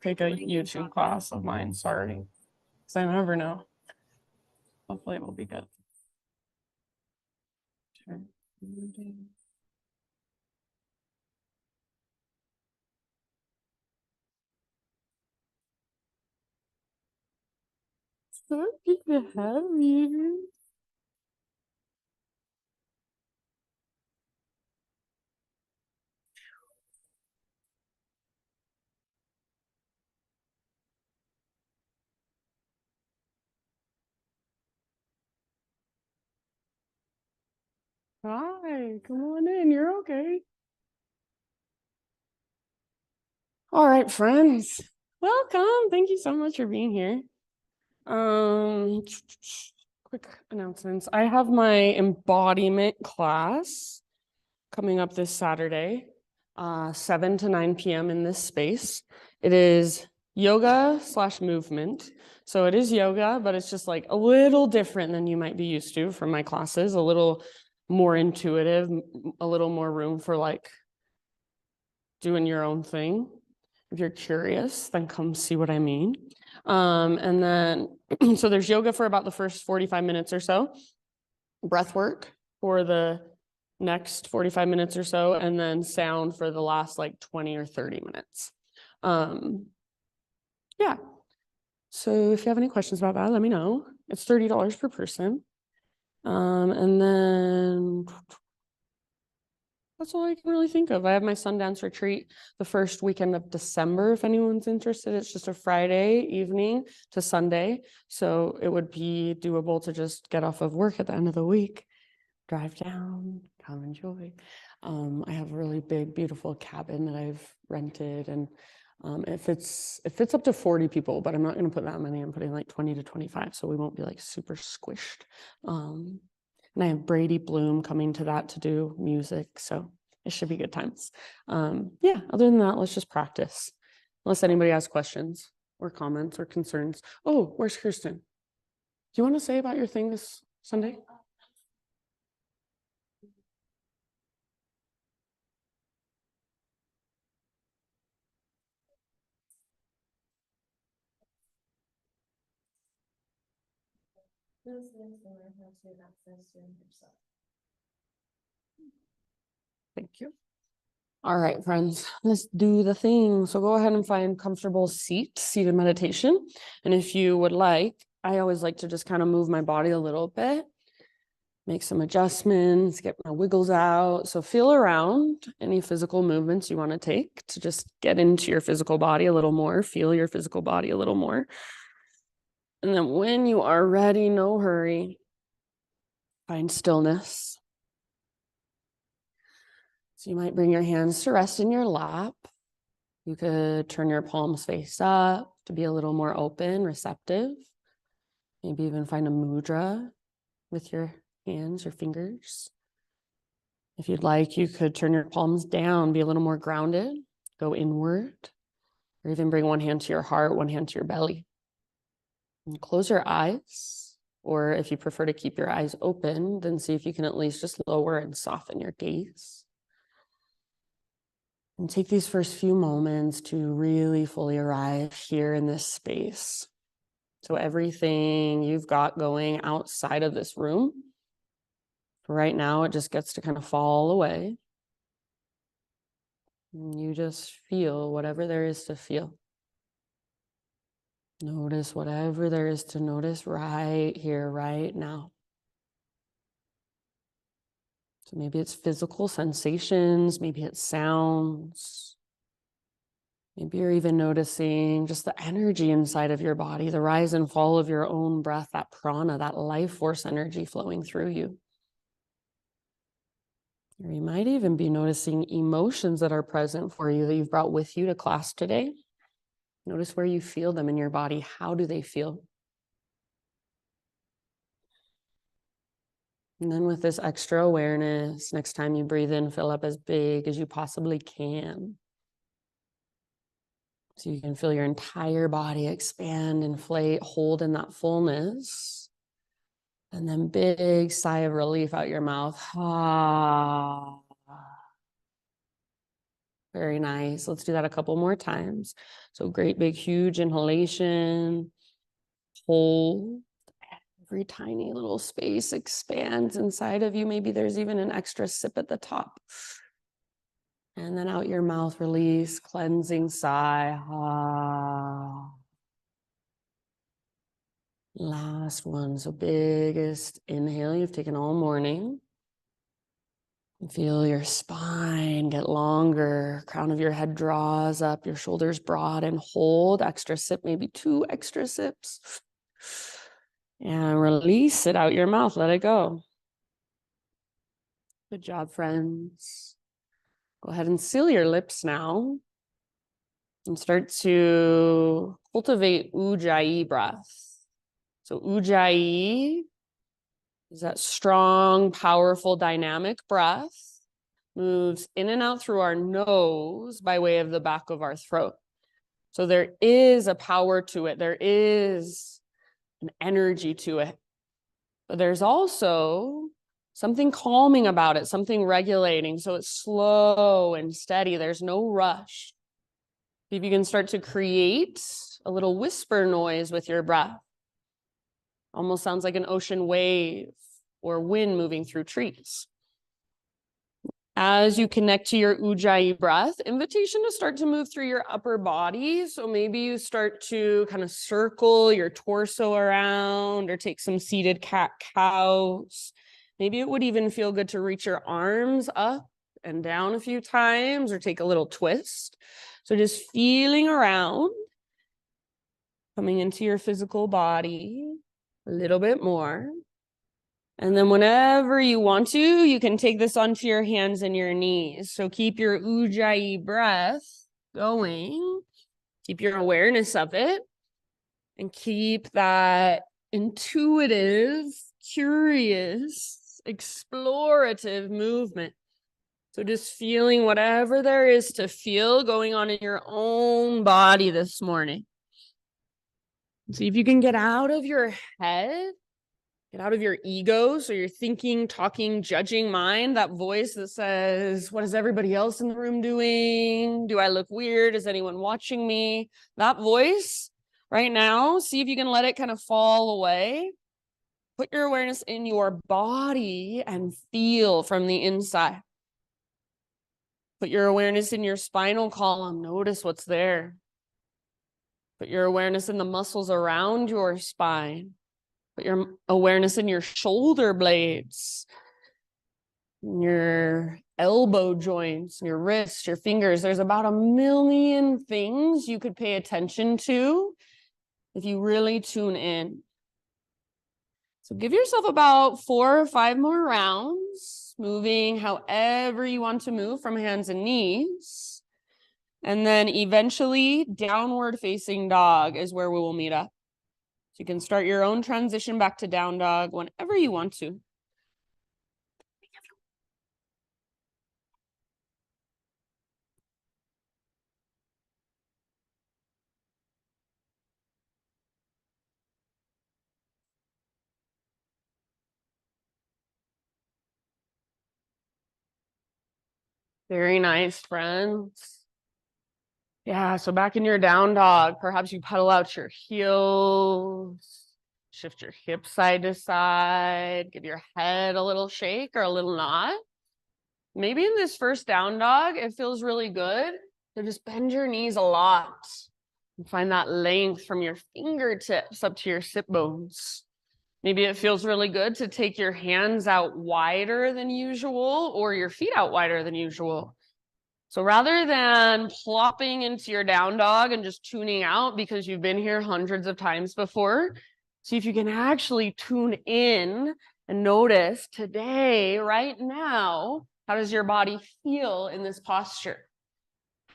take a YouTube class of mine, sorry. Because I never know. Hopefully it will be good. So good to have you. Hi, come on in. You're okay. All right, friends. Welcome. Thank you so much for being here. Quick announcements. I have my embodiment class coming up this Saturday, 7 to 9 p.m. in this space. It is yoga / movement. So it is yoga, but it's just like a little different than you might be used to from my classes, a little more intuitive, a little more room for like doing your own thing. If you're curious, then come see what I mean. And then, so there's yoga for about the first 45 minutes or so, breath work for the next 45 minutes or so, and then sound for the last like 20 or 30 minutes. Yeah. So if you have any questions about that, let me know. It's $30 per person. And then that's all I can really think of. I have my Sundance retreat the first weekend of December. If anyone's interested, it's just a Friday evening to Sunday. So it would be doable to just get off of work at the end of the week, drive down, come enjoy. I have a really big, beautiful cabin that I've rented, and it fits up to 40 people, but I'm not going to put that many. I'm putting like 20 to 25, so we won't be like super squished. And I have Brady Bloom coming to that to do music, so it should be good times. Yeah, other than that, let's just practice. Unless anybody has questions or comments or concerns. Oh, where's Kirsten? Do you want to say about your thing this Sunday? Thank you. All right, friends, let's do the thing. So go ahead and find comfortable seated meditation. And if you would like, I always like to just kind of move my body a little bit, make some adjustments, get my wiggles out. So feel around any physical movements you want to take to just get into your physical body a little more, feel your physical body a little more. And then when you are ready, no hurry, find stillness. So you might bring your hands to rest in your lap. You could turn your palms face up to be a little more open, receptive. Maybe even find a mudra with your hands or fingers. If you'd like, you could turn your palms down, be a little more grounded, go inward, or even bring one hand to your heart, one hand to your belly. And close your eyes, or if you prefer to keep your eyes open, then see if you can at least just lower and soften your gaze. And take these first few moments to really fully arrive here in this space. So everything you've got going outside of this room, right now, it just gets to kind of fall away. And you just feel whatever there is to feel. Notice whatever there is to notice right here, right now. So maybe it's physical sensations, maybe it's sounds. Maybe you're even noticing just the energy inside of your body, the rise and fall of your own breath, that prana, that life force energy flowing through you. Or you might even be noticing emotions that are present for you that you've brought with you to class today. Notice where you feel them in your body. How do they feel? And then with this extra awareness, next time you breathe in, fill up as big as you possibly can. So you can feel your entire body expand, inflate, hold in that fullness. And then big sigh of relief out your mouth. Ah. Very nice. Let's do that a couple more times. So great big huge inhalation. Hold. Every tiny little space expands inside of you. Maybe there's even an extra sip at the top. And then out your mouth, release, cleansing sigh. Ah. Last one. So biggest inhale you've taken all morning. Feel your spine get longer. Crown of your head draws up, your shoulders broad, and hold. Extra sip, maybe 2 extra sips. And release it out your mouth. Let it go. Good job, friends. Go ahead and seal your lips now. And start to cultivate Ujjayi breath. So Ujjayi is that strong, powerful, dynamic breath. Moves in and out through our nose by way of the back of our throat. So there is a power to it. There is an energy to it. But there's also something calming about it, something regulating. So it's slow and steady. There's no rush. If you can start to create a little whisper noise with your breath. Almost sounds like an ocean wave or wind moving through trees. As you connect to your Ujjayi breath, invitation to start to move through your upper body. So maybe you start to kind of circle your torso around or take some seated cat-cows. Maybe it would even feel good to reach your arms up and down a few times or take a little twist. So just feeling around, coming into your physical body a little bit more. And then whenever you want to, you can take this onto your hands and your knees. So keep your Ujjayi breath going. Keep your awareness of it. And keep that intuitive, curious, explorative movement. So just feeling whatever there is to feel going on in your own body this morning. See if you can get out of your head. Get out of your ego, so your thinking, talking, judging mind, that voice that says, what is everybody else in the room doing? Do I look weird? Is anyone watching me? That voice right now, see if you can let it kind of fall away. Put your awareness in your body and feel from the inside. Put your awareness in your spinal column. Notice what's there. Put your awareness in the muscles around your spine. Put your awareness in your shoulder blades, your elbow joints, your wrists, your fingers. There's about 1 million things you could pay attention to if you really tune in. So give yourself about 4 or 5 more rounds, moving however you want to move from hands and knees. And then eventually downward facing dog is where we will meet up. So you can start your own transition back to down dog whenever you want to. Very nice, friends. Yeah, so back in your down dog, perhaps you pedal out your heels, shift your hips side to side, give your head a little shake or a little nod. Maybe in this first down dog, it feels really good to just bend your knees a lot and find that length from your fingertips up to your sit bones. Maybe it feels really good to take your hands out wider than usual or your feet out wider than usual. So rather than plopping into your down dog and just tuning out because you've been here hundreds of times before, see if you can actually tune in and notice today, right now, how does your body feel in this posture?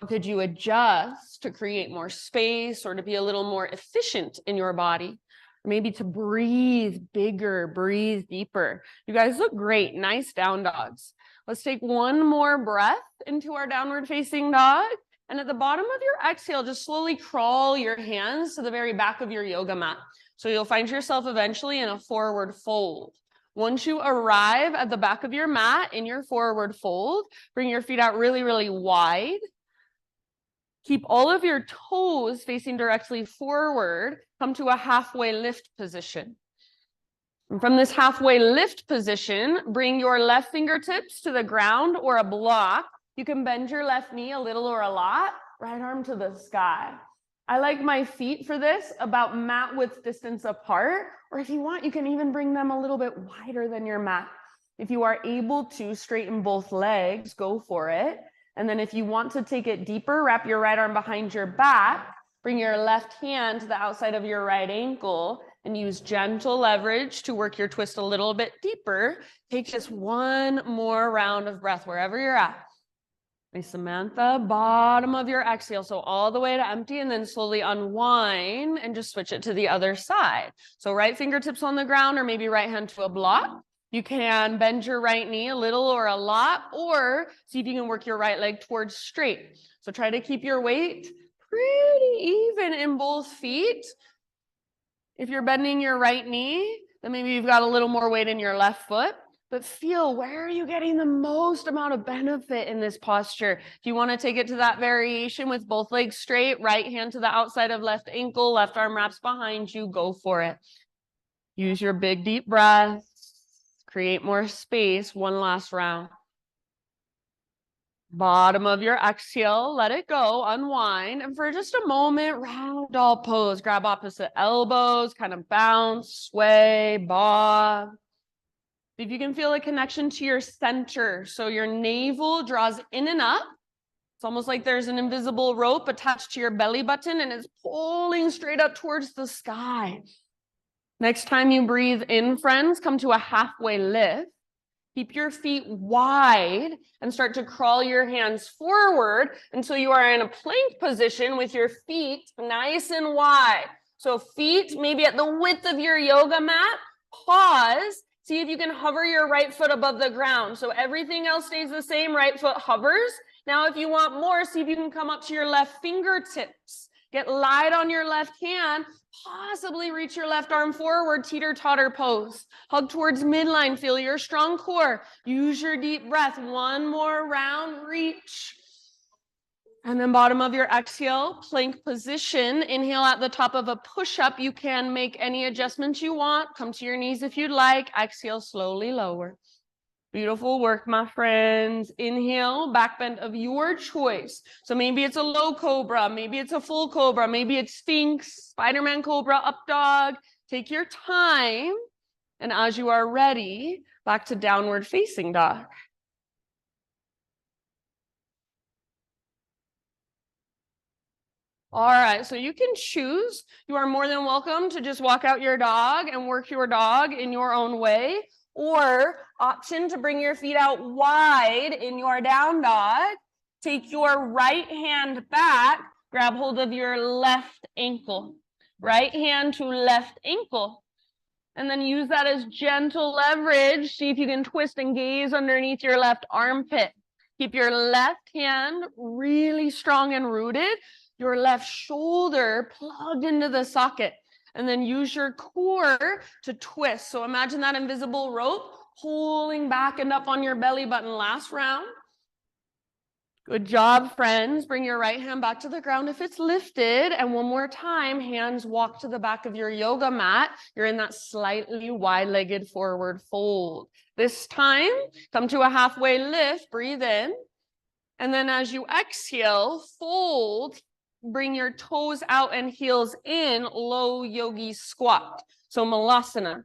How could you adjust to create more space or to be a little more efficient in your body? Or maybe to breathe bigger, breathe deeper. You guys look great. Nice down dogs. Let's take one more breath into our downward facing dog. And at the bottom of your exhale, just slowly crawl your hands to the very back of your yoga mat. So you'll find yourself eventually in a forward fold. Once you arrive at the back of your mat in your forward fold, bring your feet out really, really wide. Keep all of your toes facing directly forward. Come to a halfway lift position. And from this halfway lift position, bring your left fingertips to the ground or a block. You can bend your left knee a little or a lot, right arm to the sky. I like my feet for this about mat width distance apart, or if you want, you can even bring them a little bit wider than your mat. If you are able to straighten both legs, go for it. And then if you want to take it deeper, wrap your right arm behind your back, bring your left hand to the outside of your right ankle, and use gentle leverage to work your twist a little bit deeper. Take just one more round of breath wherever you're at. Nice, Samantha, bottom of your exhale. So all the way to empty and then slowly unwind and just switch it to the other side. So right fingertips on the ground or maybe right hand to a block. You can bend your right knee a little or a lot, or see if you can work your right leg towards straight. So try to keep your weight pretty even in both feet. If you're bending your right knee, then maybe you've got a little more weight in your left foot, but feel where are you getting the most amount of benefit in this posture. If you want to take it to that variation with both legs straight, right hand to the outside of left ankle, left arm wraps behind you, go for it. Use your big deep breath. Create more space. One last round. Bottom of your exhale, let it go, unwind. And for just a moment, round dog pose. Grab opposite elbows, kind of bounce, sway, bob. If you can feel a connection to your center. So your navel draws in and up. It's almost like there's an invisible rope attached to your belly button and it's pulling straight up towards the sky. Next time you breathe in, friends, come to a halfway lift. Keep your feet wide and start to crawl your hands forward until you are in a plank position with your feet nice and wide. So feet maybe at the width of your yoga mat. Pause. See if you can hover your right foot above the ground. So everything else stays the same. Right foot hovers. Now, if you want more, see if you can come up to your left fingertips. Get light on your left hand, possibly reach your left arm forward, teeter-totter pose. Hug towards midline, feel your strong core. Use your deep breath. One more round, reach. And then bottom of your exhale, plank position. Inhale at the top of a push-up. You can make any adjustments you want. Come to your knees if you'd like. Exhale, slowly lower. Beautiful work, my friends. Inhale, back bend of your choice. So maybe it's a low cobra, maybe it's a full cobra, maybe it's Sphinx, Spider-Man cobra, up dog. Take your time. And as you are ready, back to downward facing dog. All right, so you can choose. You are more than welcome to just walk out your dog and work your dog in your own way. Or option to bring your feet out wide in your down dog. Take your right hand back, grab hold of your left ankle. Right hand to left ankle. And then use that as gentle leverage. See if you can twist and gaze underneath your left armpit. Keep your left hand really strong and rooted. Your left shoulder plugged into the socket. And then use your core to twist. So imagine that invisible rope pulling back and up on your belly button. Last round. Good job, friends. Bring your right hand back to the ground if it's lifted. And one more time, hands walk to the back of your yoga mat. You're in that slightly wide-legged forward fold. This time, come to a halfway lift. Breathe in. And then as you exhale, fold. Bring your toes out and heels in, low yogi squat. So malasana.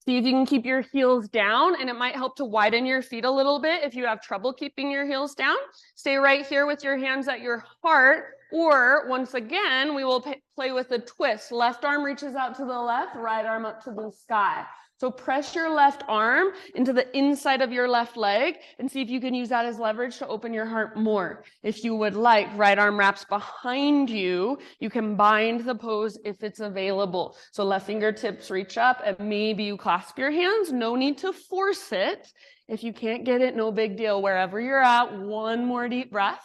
See if you can keep your heels down, and it might help to widen your feet a little bit if you have trouble keeping your heels down. Stay right here with your hands at your heart, or once again, we will play with a twist. Left arm reaches out to the left, right arm up to the sky. So press your left arm into the inside of your left leg and see if you can use that as leverage to open your heart more. If you would like, right arm wraps behind you. You can bind the pose if it's available. So left fingertips reach up and maybe you clasp your hands. No need to force it. If you can't get it, no big deal. Wherever you're at, one more deep breath.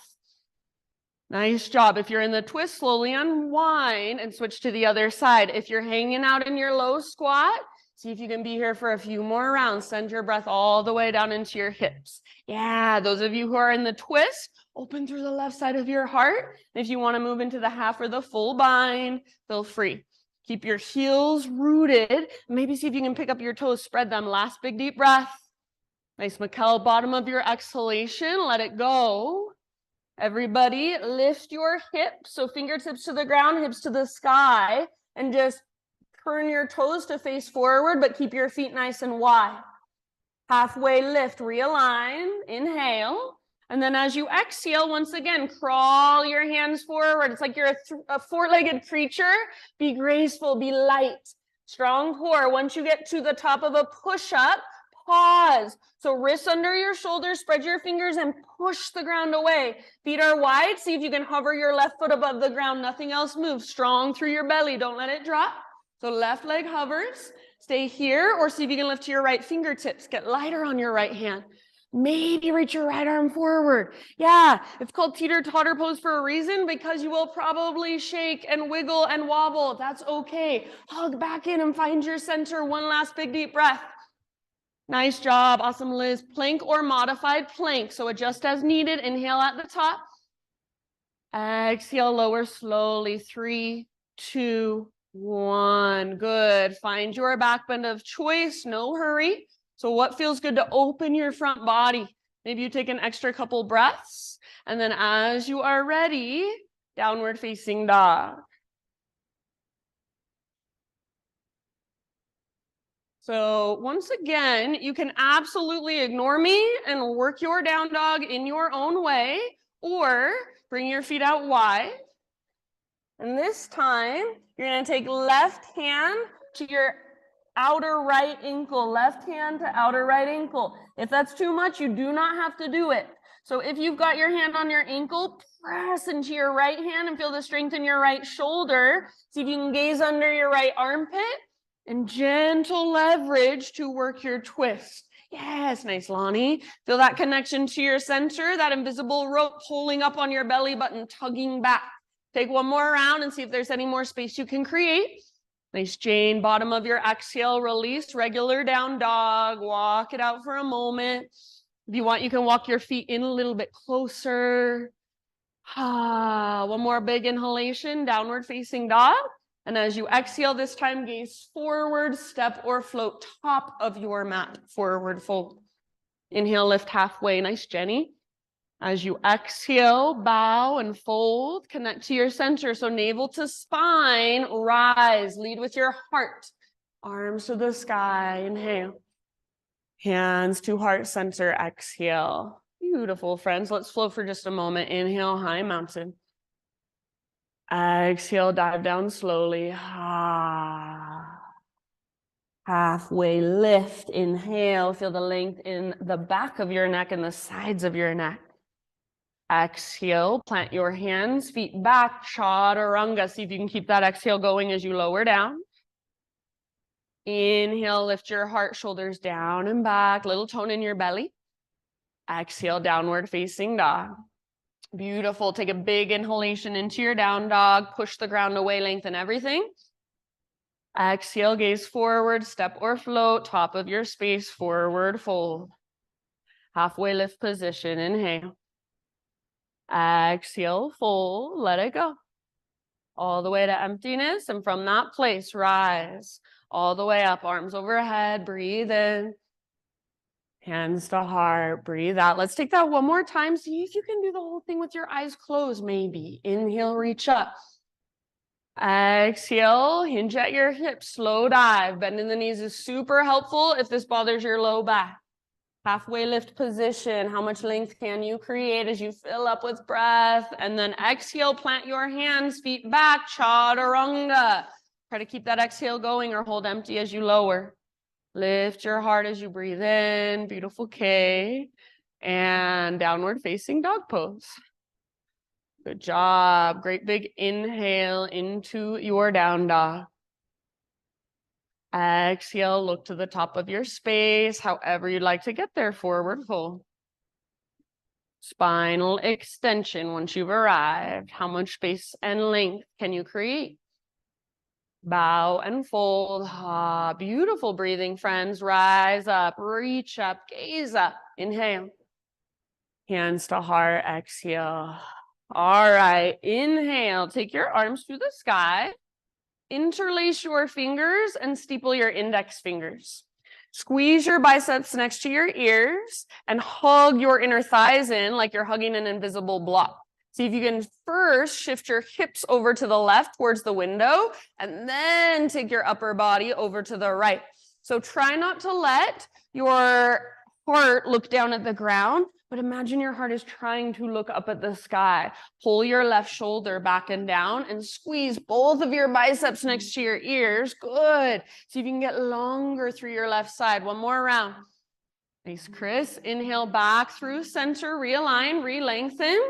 Nice job. If you're in the twist, slowly unwind and switch to the other side. If you're hanging out in your low squat, See if you can be here for a few more rounds. Send your breath all the way down into your hips. Yeah, those of you who are in the twist, open through the left side of your heart. If you want to move into the half or the full bind, feel free. Keep your heels rooted. Maybe see if you can pick up your toes, spread them. Last big deep breath. Nice, Mikkel, bottom of your exhalation, let it go. Everybody, lift your hips, so fingertips to the ground, hips to the sky, and just turn your toes to face forward, but keep your feet nice and wide. Halfway lift, realign, inhale. And then as you exhale, once again, crawl your hands forward. It's like you're a four-legged creature. Be graceful, be light. Strong core. Once you get to the top of a push-up, pause. So wrists under your shoulders, spread your fingers and push the ground away. Feet are wide. See if you can hover your left foot above the ground. Nothing else moves. Strong through your belly. Don't let it drop. So left leg hovers. Stay here, or see if you can lift to your right fingertips. Get lighter on your right hand. Maybe reach your right arm forward. Yeah, it's called teeter-totter pose for a reason, because you will probably shake and wiggle and wobble. That's okay. Hug back in and find your center. One last big deep breath. Nice job. Awesome, Liz. Plank or modified plank. So adjust as needed. Inhale at the top. Exhale, lower slowly. 3, 2, 1. Good. Find your back bend of choice. No hurry. So what feels good to open your front body? Maybe you take an extra couple breaths. And then as you are ready, downward facing dog. So once again, you can absolutely ignore me and work your down dog in your own way, or bring your feet out wide. And this time, you're going to take left hand to your outer right ankle, left hand to outer right ankle. If that's too much, you do not have to do it. So if you've got your hand on your ankle, press into your right hand and feel the strength in your right shoulder. See if you can gaze under your right armpit and gentle leverage to work your twist. Yes, nice, Lonnie. Feel that connection to your center, that invisible rope pulling up on your belly button, tugging back. Take one more round and see if there's any more space you can create. Nice, Jane. Bottom of your exhale, release, regular down dog. Walk it out for a moment. If you want, you can walk your feet in a little bit closer. One more big inhalation, downward facing dog. And as you exhale, this time gaze forward, step or float top of your mat, forward fold. Inhale, lift halfway. Nice, Jenny. As you exhale, bow and fold, connect to your center. So navel to spine, rise, lead with your heart. Arms to the sky, inhale. Hands to heart center, exhale. Beautiful, friends. Let's flow for just a moment. Inhale, high mountain. Exhale, dive down slowly. Halfway lift, inhale. Feel the length in the back of your neck and the sides of your neck. Exhale, plant your hands, feet back, chaturanga. See if you can keep that exhale going as you lower down. Inhale, lift your heart, shoulders down and back, little tone in your belly. Exhale, downward facing dog. Beautiful. Take a big inhalation into your down dog, push the ground away, lengthen everything. Exhale, gaze forward, step or float, top of your space, forward fold. Halfway lift position, inhale. Exhale, fold, let it go. All the way to emptiness, and from that place, rise. All the way up, arms overhead, breathe in. Hands to heart, breathe out. Let's take that one more time. See if you can do the whole thing with your eyes closed, maybe. Inhale, reach up. Exhale, hinge at your hips, slow dive. Bending the knees is super helpful if this bothers your low back. Halfway lift position. How much length can you create as you fill up with breath? And then exhale, plant your hands, feet back, chaturanga. Try to keep that exhale going or hold empty as you lower. Lift your heart as you breathe in. Beautiful K. And downward facing dog pose. Good job. Great big inhale into your down dog. Exhale, look to the top of your space, however you'd like to get there, forward fold. Spinal extension once you've arrived. How much space and length can you create? Bow and fold. Ah, beautiful breathing, friends. Rise up, reach up, gaze up. Inhale. Hands to heart, exhale. All right, inhale. Take your arms to the sky. Interlace your fingers and steeple your index fingers. Squeeze your biceps next to your ears and hug your inner thighs in like you're hugging an invisible block. See if you can first shift your hips over to the left towards the window and then take your upper body over to the right. So try not to let your heart look down at the ground, but imagine your heart is trying to look up at the sky. Pull your left shoulder back and down and squeeze both of your biceps next to your ears. Good. See if you can get longer through your left side. One more round. Nice, Chris. Inhale back through center, realign, re-lengthen.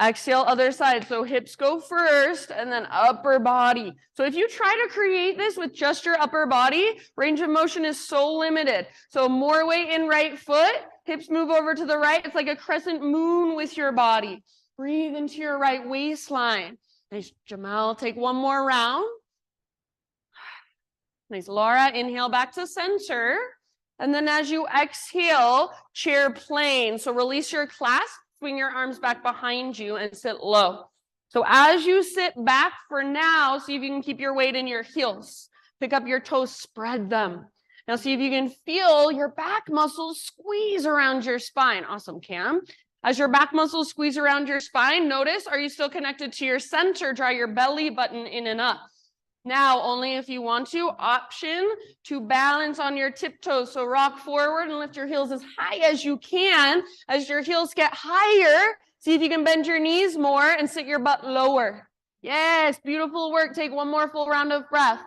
Exhale, other side. So hips go first and then upper body. So if you try to create this with just your upper body, range of motion is so limited. So more weight in right foot, hips move over to the right. It's like a crescent moon with your body. Breathe into your right waistline. Nice, Jamal. Take one more round. Nice, Laura. Inhale back to center. And then as you exhale, chair plane. So release your clasp. Swing your arms back behind you and sit low. So as you sit back for now, see if you can keep your weight in your heels. Pick up your toes, spread them. Now see if you can feel your back muscles squeeze around your spine. Awesome, Cam. As your back muscles squeeze around your spine, notice, are you still connected to your center? Draw your belly button in and up. Now, only if you want to, option to balance on your tiptoes. So rock forward and lift your heels as high as you can. As your heels get higher, see if you can bend your knees more and sit your butt lower. Yes, beautiful work. Take one more full round of breath.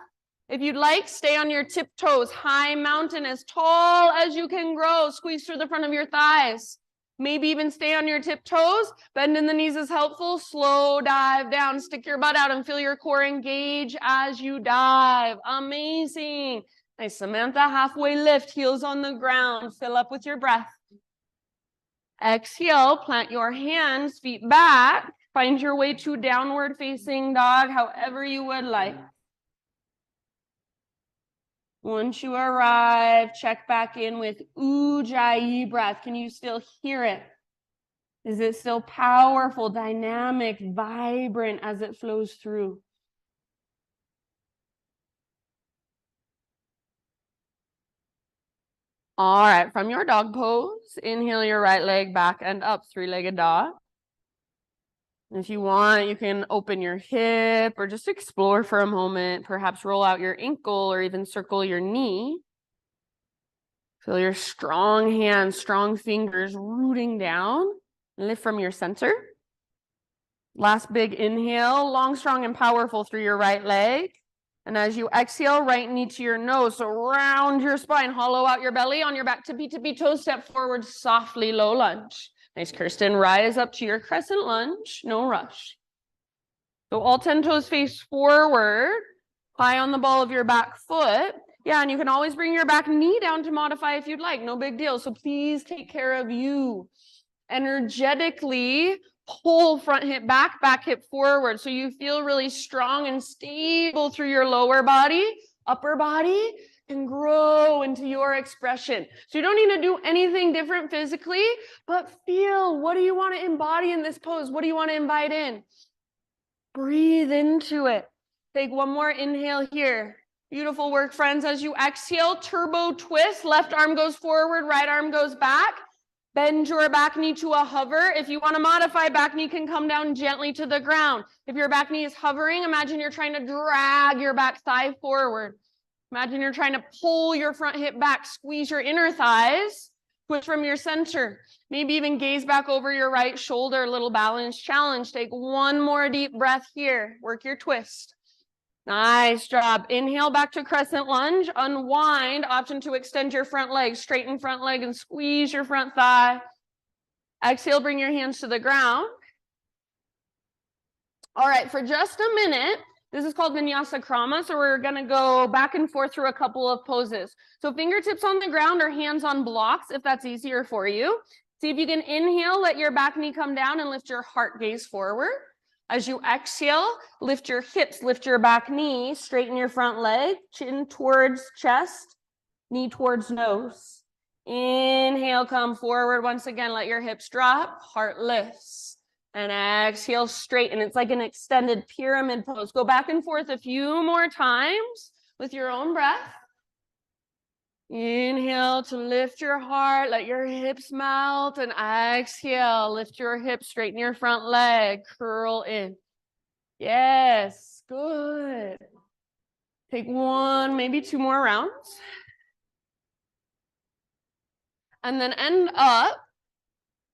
If you'd like, stay on your tiptoes. High mountain, as tall as you can grow. Squeeze through the front of your thighs. Maybe even stay on your tiptoes. Bend in the knees is helpful. Slow dive down. Stick your butt out and feel your core engage as you dive. Amazing. Nice, Samantha. Halfway lift. Heels on the ground. Fill up with your breath. Exhale. Plant your hands, feet back. Find your way to downward facing dog, however you would like. Once you arrive, check back in with Ujjayi breath. Can you still hear it? Is it still powerful, dynamic, vibrant as it flows through? All right, from your dog pose, inhale your right leg back and up, three-legged dog. If you want, you can open your hip or just explore for a moment, perhaps roll out your ankle or even circle your knee. Feel your strong hands, strong fingers rooting down. Lift from your center. Last big inhale, long, strong, and powerful through your right leg. And as you exhale, right knee to your nose. So round your spine, hollow out your belly. On your back, tippy toes, step forward softly, low lunge. Nice, Kirsten. Rise up to your crescent lunge. No rush. So all 10 toes face forward, high on the ball of your back foot. Yeah, and you can always bring your back knee down to modify if you'd like. No big deal. So please take care of you. Energetically pull front hip back, back hip forward. So you feel really strong and stable through your lower body. Upper body can grow into your expression. So you don't need to do anything different physically, but feel, what do you want to embody in this pose? What do you want to invite in? Breathe into it. Take one more inhale here. Beautiful work, friends. As you exhale, turbo twist. Left arm goes forward, right arm goes back. Bend your back knee to a hover. If you want to modify, back knee can come down gently to the ground. If your back knee is hovering, imagine you're trying to drag your back thigh forward. Imagine you're trying to pull your front hip back, squeeze your inner thighs, twist from your center. Maybe even gaze back over your right shoulder, little balance challenge. Take one more deep breath here. Work your twist. Nice job. Inhale back to crescent lunge. Unwind. Option to extend your front leg. Straighten front leg and squeeze your front thigh. Exhale, bring your hands to the ground. All right, for just a minute, this is called Vinyasa Krama. So we're going to go back and forth through a couple of poses. So fingertips on the ground or hands on blocks, if that's easier for you. See if you can inhale, let your back knee come down and lift your heart gaze forward. As you exhale, lift your hips, lift your back knee, straighten your front leg, chin towards chest, knee towards nose. Inhale, come forward. Once again, let your hips drop, heart lifts. And exhale, straighten. It's like an extended pyramid pose. Go back and forth a few more times with your own breath. Inhale to lift your heart, let your hips melt, and exhale, lift your hips, straighten your front leg, curl in. Yes, good. Take one, maybe two more rounds. And then end up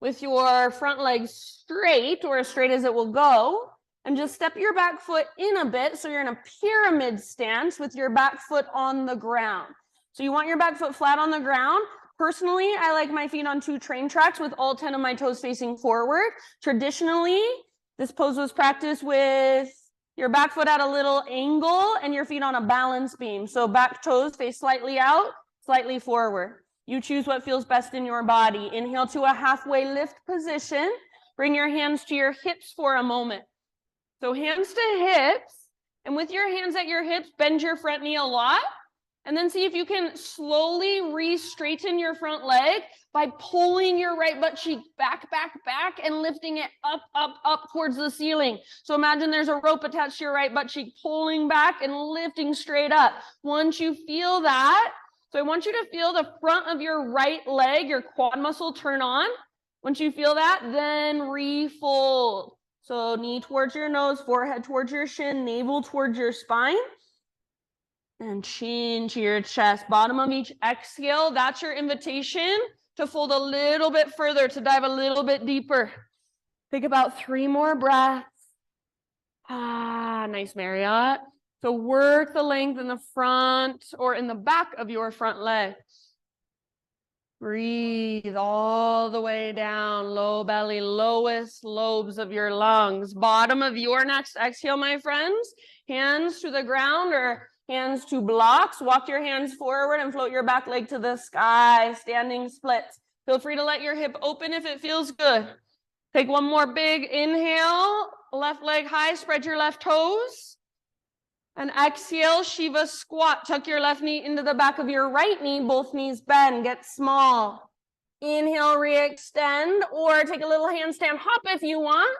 with your front leg straight, or as straight as it will go, and just step your back foot in a bit so you're in a pyramid stance with your back foot on the ground. So you want your back foot flat on the ground. Personally, I like my feet on 2 train tracks with all 10 of my toes facing forward. Traditionally, this pose was practiced with your back foot at a little angle and your feet on a balance beam. So back toes face slightly out, slightly forward. You choose what feels best in your body. Inhale to a halfway lift position. Bring your hands to your hips for a moment. So hands to hips, and with your hands at your hips, bend your front knee a lot. And then see if you can slowly re-straighten your front leg by pulling your right butt cheek back, and lifting it up towards the ceiling. So imagine there's a rope attached to your right butt cheek, pulling back and lifting straight up. Once you feel that, so I want you to feel the front of your right leg, your quad muscle turn on. Once you feel that, then refold. So knee towards your nose, forehead towards your shin, navel towards your spine. And chin to your chest. Bottom of each exhale, that's your invitation to fold a little bit further, to dive a little bit deeper. Take about 3 more breaths. Nice, Marriott. So work the length in the front or in the back of your front leg. Breathe all the way down, low belly, lowest lobes of your lungs. Bottom of your next exhale, my friends. Hands to the ground or hands to blocks. Walk your hands forward and float your back leg to the sky. Standing splits. Feel free to let your hip open if it feels good. Take one more big inhale. Left leg high, spread your left toes. And exhale, Shiva squat. Tuck your left knee into the back of your right knee. Both knees bend, get small. Inhale, re-extend, or take a little handstand hop if you want.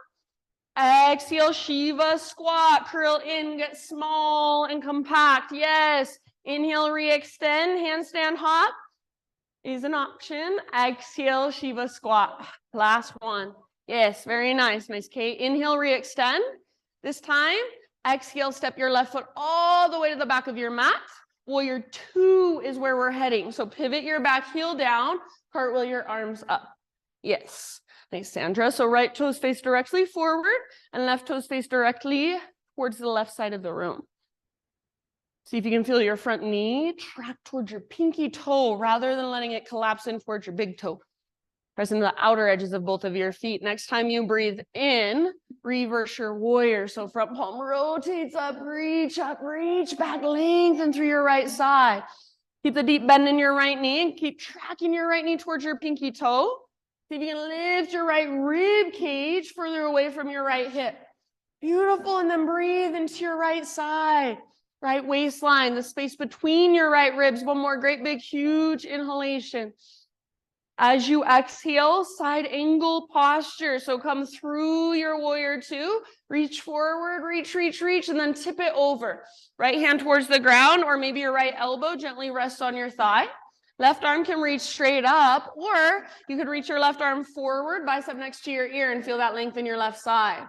Exhale, Shiva squat. Curl in, get small and compact. Yes. Inhale, re-extend. Handstand hop is an option. Exhale, Shiva squat. Last one. Yes, very nice. Nice, Kate. Inhale, re-extend. This time, exhale, step your left foot all the way to the back of your mat. Warrior 2 is where we're heading. So pivot your back heel down, cartwheel your arms up. Yes. Nice, Sandra. So right toes face directly forward and left toes face directly towards the left side of the room. See if you can feel your front knee track towards your pinky toe rather than letting it collapse in towards your big toe. Press into the outer edges of both of your feet. Next time you breathe in, reverse your warrior. So front palm rotates up, reach back, lengthen through your right side. Keep the deep bend in your right knee and keep tracking your right knee towards your pinky toe. See if you can lift your right rib cage further away from your right hip. Beautiful. And then breathe into your right side, right waistline, the space between your right ribs. One more great big huge inhalation. As you exhale, side angle posture. So come through your warrior 2, reach forward, reach, and then tip it over. Right hand towards the ground, or maybe your right elbow gently rests on your thigh. Left arm can reach straight up, or you could reach your left arm forward, bicep next to your ear, and feel that length in your left side.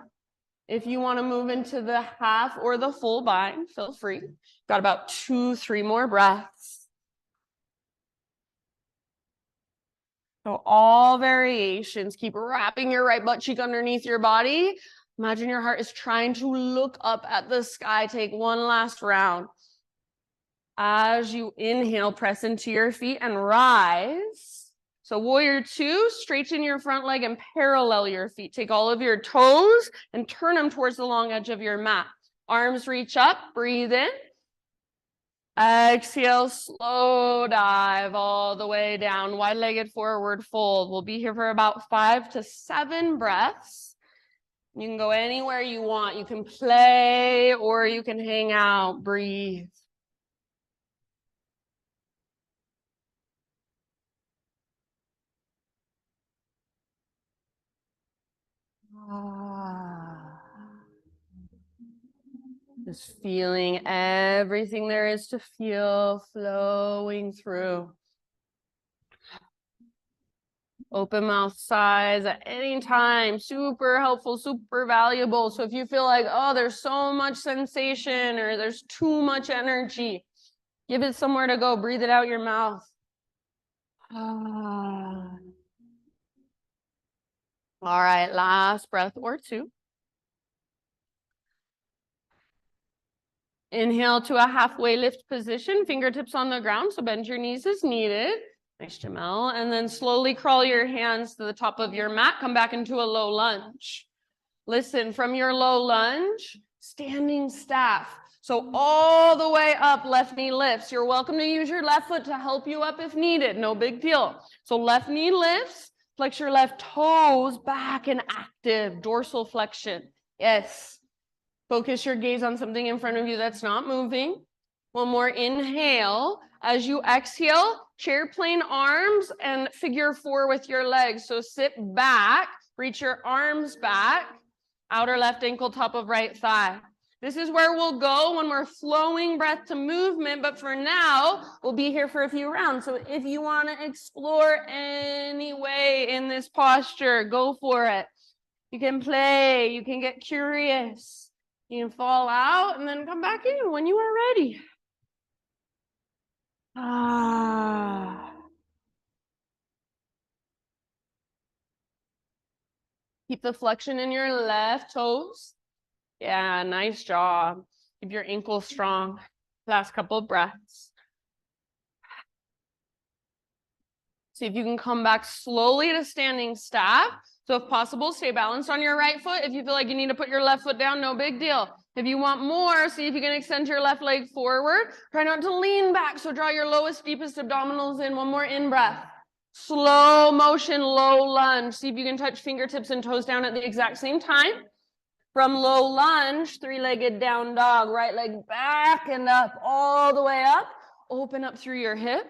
If you want to move into the half or the full bind, feel free. Got about 2-3 more breaths. So all variations, keep wrapping your right butt cheek underneath your body. Imagine your heart is trying to look up at the sky. Take one last round. As you inhale, press into your feet and rise. So warrior 2, straighten your front leg and parallel your feet. Take all of your toes and turn them towards the long edge of your mat. Arms reach up, breathe in. Exhale, slow dive all the way down, wide-legged forward fold. We'll be here for about 5 to 7 breaths. You can go anywhere you want. You can play or you can hang out, breathe. Just feeling everything there is to feel flowing through. Open mouth sighs at any time, super helpful, super valuable. So if you feel like, oh, there's so much sensation or there's too much energy, give it somewhere to go. Breathe it out your mouth. All right, last breath or two. Inhale to a halfway lift position, fingertips on the ground, so bend your knees as needed. Nice, Jamel. And then slowly crawl your hands to the top of your mat. Come back into a low lunge. Listen, from your low lunge, standing staff. So all the way up, left knee lifts. You're welcome to use your left foot to help you up if needed. No big deal. So left knee lifts, flex your left toes back and active, dorsal flexion. Yes. Focus your gaze on something in front of you that's not moving. One more inhale. As you exhale, chair plane arms and figure four with your legs. So sit back, reach your arms back, outer left ankle, top of right thigh. This is where we'll go when we're flowing breath to movement, but for now, we'll be here for a few rounds. So if you want to explore any way in this posture, go for it. You can play, you can get curious. You can fall out and then come back in when you are ready. Keep the flexion in your left toes. Yeah, nice job. Keep your ankles strong. Last couple of breaths. See if you can come back slowly to standing staff. So if possible, stay balanced on your right foot. If you feel like you need to put your left foot down, no big deal. If you want more, see if you can extend your left leg forward. Try not to lean back, so draw your lowest, deepest abdominals in. One more in-breath. Slow motion, low lunge. See if you can touch fingertips and toes down at the exact same time. From low lunge, three-legged down dog. Right leg back and up, all the way up. Open up through your hip.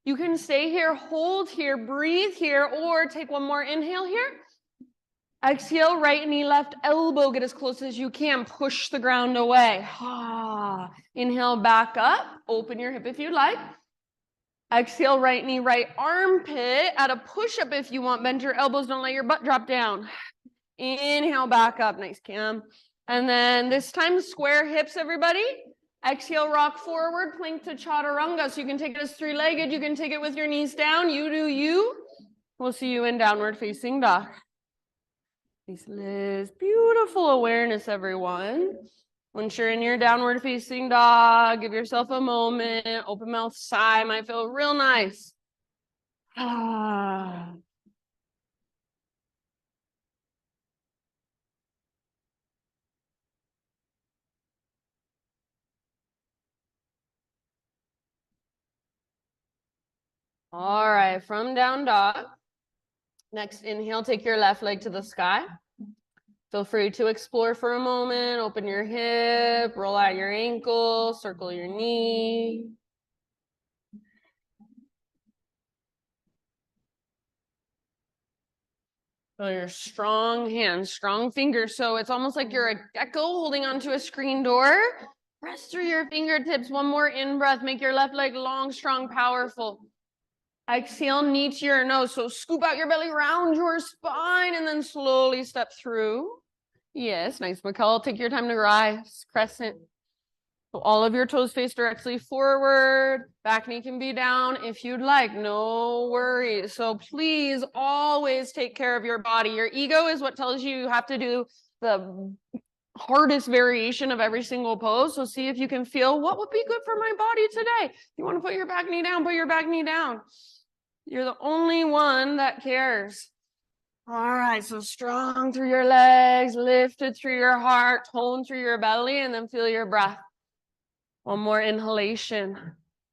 You can stay here, hold here, breathe here, or take one more inhale here. Exhale, right knee, left elbow, get as close as you can. Push the ground away. Inhale, back up. Open your hip if you like. Exhale, right knee, right armpit. Add a push-up if you want. Bend your elbows. Don't let your butt drop down. Inhale, back up. Nice, Cam. And then this time, square hips, everybody. Exhale, rock forward, plank to chaturanga. So you can take it as three-legged. You can take it with your knees down. You do you. We'll see you in downward facing dog. Thanks, Liz. Beautiful awareness, everyone. Once you're in your downward facing dog, give yourself a moment. Open mouth sigh might feel real nice. All right, from down dog. Next inhale, take your left leg to the sky. Feel free to explore for a moment. Open your hip, roll out your ankle, circle your knee. Feel your strong hands, strong fingers. So it's almost like you're a gecko holding onto a screen door. Press through your fingertips. One more in-breath. Make your left leg long, strong, powerful. Exhale, knee to your nose. So scoop out your belly, round your spine, and then slowly step through. Yes, nice, Mikkel. Take your time to rise. Crescent. So all of your toes face directly forward. Back knee can be down if you'd like. No worries. So please always take care of your body. Your ego is what tells you have to do the hardest variation of every single pose. So see if you can feel what would be good for my body today. If you want to put your back knee down, put your back knee down. You're the only one that cares. All right, so strong through your legs, lifted through your heart, tone through your belly, and then feel your breath. One more inhalation.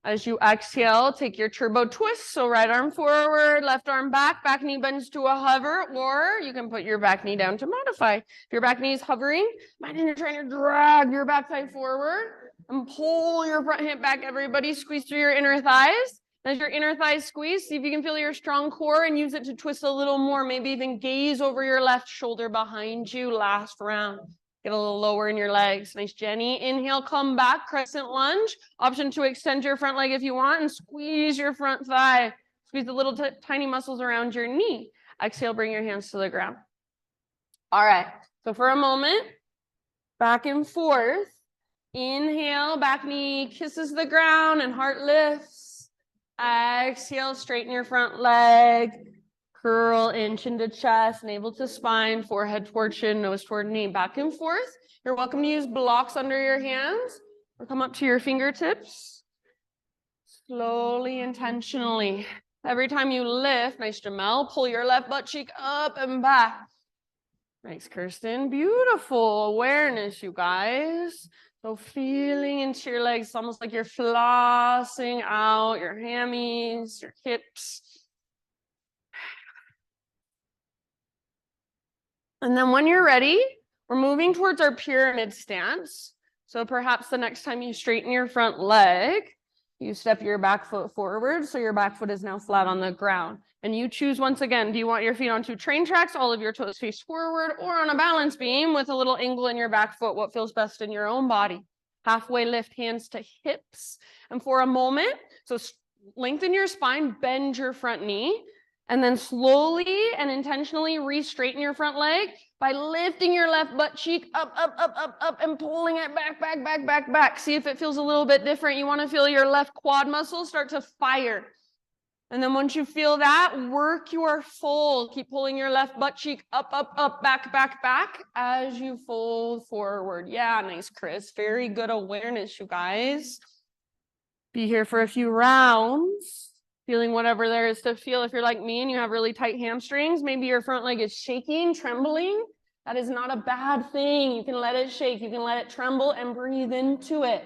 As you exhale, take your turbo twist. So right arm forward, left arm back knee bends to a hover, or you can put your back knee down to modify. If your back knee is hovering, imagine you're trying to drag your back thigh forward and pull your front hip back, everybody. Squeeze through your inner thighs. As your inner thighs squeeze, see if you can feel your strong core and use it to twist a little more. Maybe even gaze over your left shoulder behind you. Last round. Get a little lower in your legs. Nice, Jenny. Inhale, come back, crescent lunge. Option to extend your front leg if you want and squeeze your front thigh. Squeeze the little tiny muscles around your knee. Exhale, bring your hands to the ground. All right, so for a moment, back and forth. Inhale, back knee kisses the ground and heart lifts. Exhale, straighten your front leg. Curl in, chin to chest, navel to spine, forehead toward chin, nose toward knee, back and forth. You're welcome to use blocks under your hands or come up to your fingertips. Slowly, intentionally. Every time you lift, nice, Jamel, pull your left butt cheek up and back. Nice, Kirsten. Beautiful awareness, you guys. So feeling into your legs, it's almost like you're flossing out your hammies, your hips. And then when you're ready, we're moving towards our pyramid stance. So perhaps the next time you straighten your front leg, you step your back foot forward. So your back foot is now flat on the ground. And you choose once again, do you want your feet on two train tracks, all of your toes face forward, or on a balance beam with a little angle in your back foot? What feels best in your own body? Halfway lift, hands to hips. And for a moment, so lengthen your spine, bend your front knee. And then slowly and intentionally re-straighten your front leg by lifting your left butt cheek up, and pulling it back. See if it feels a little bit different. You want to feel your left quad muscles start to fire. And then once you feel that, work your fold. Keep pulling your left butt cheek up, back as you fold forward. Yeah, nice, Chris. Very good awareness, you guys. Be here for a few rounds. Feeling whatever there is to feel. If you're like me and you have really tight hamstrings, maybe your front leg is shaking, trembling. That is not a bad thing. You can let it shake. You can let it tremble and breathe into it.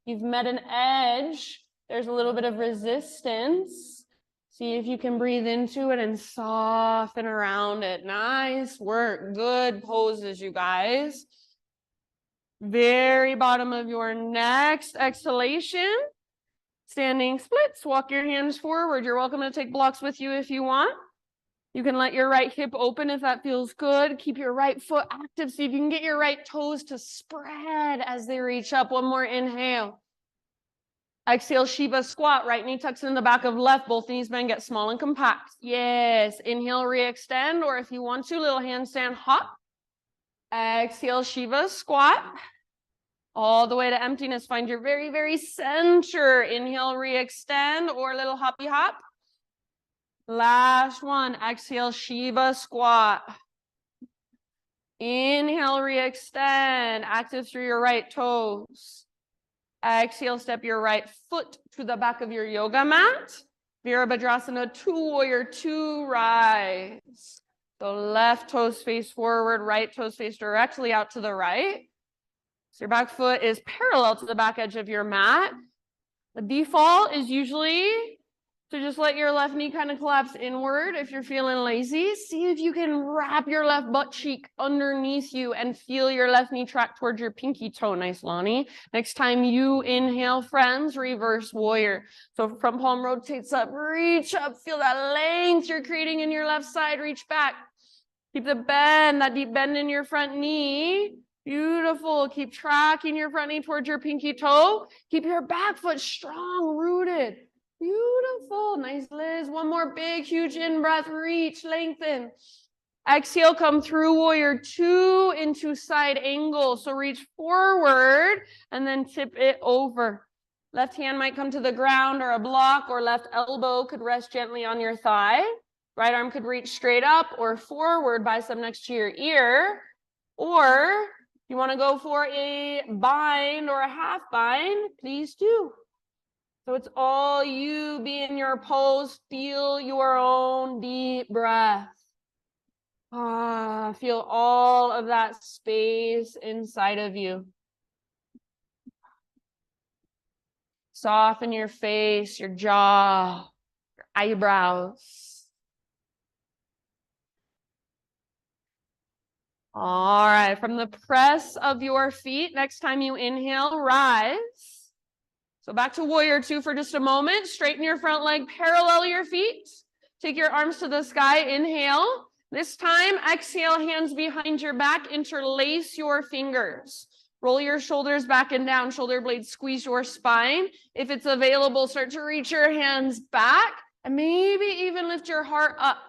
You've met an edge. There's a little bit of resistance. See if you can breathe into it and soften around it. Nice work. Good poses, you guys. Very bottom of your next exhalation. Standing splits, walk your hands forward. You're welcome to take blocks with you if you want. You can let your right hip open if that feels good. Keep your right foot active. See if you can get your right toes to spread as they reach up. One more inhale. Exhale, Shiva squat. Right knee tucks in the back of left. Both knees bend, get small and compact. Yes. Inhale, re-extend, or if you want to, little handstand hop. Exhale, Shiva squat. All the way to emptiness. Find your very, very center. Inhale, re-extend, or little hoppy hop. Last one. Exhale, Shiva squat. Inhale, re-extend. Active through your right toes. Exhale, step your right foot to the back of your yoga mat. Virabhadrasana, two warrior, two rise. So left toes face forward, right toes face directly out to the right. So your back foot is parallel to the back edge of your mat. The default is usually to just let your left knee kind of collapse inward if you're feeling lazy. See if you can wrap your left butt cheek underneath you and feel your left knee track towards your pinky toe. Nice, Lonnie. Next time you inhale, friends, reverse warrior. So front palm rotates up, reach up, feel that length you're creating in your left side, reach back. Keep the bend, that deep bend in your front knee. Beautiful. Keep tracking your front knee towards your pinky toe. Keep your back foot strong, rooted. Beautiful. Nice, Liz. One more big, huge in-breath. Reach, lengthen. Exhale, come through warrior two into side angle. So reach forward and then tip it over. Left hand might come to the ground or a block, or left elbow could rest gently on your thigh. Right arm could reach straight up or forward, bicep next to your ear. Or you want to go for a bind or a half bind, please do. So it's all you. Be in your pose. Feel your own deep breath. Feel all of that space inside of you. Soften your face, your jaw, your eyebrows. All right, from the press of your feet, next time you inhale, rise. So back to warrior two for just a moment. Straighten your front leg, parallel your feet. Take your arms to the sky, inhale. This time, exhale, hands behind your back, interlace your fingers. Roll your shoulders back and down, shoulder blades squeeze your spine. If it's available, start to reach your hands back and maybe even lift your heart up.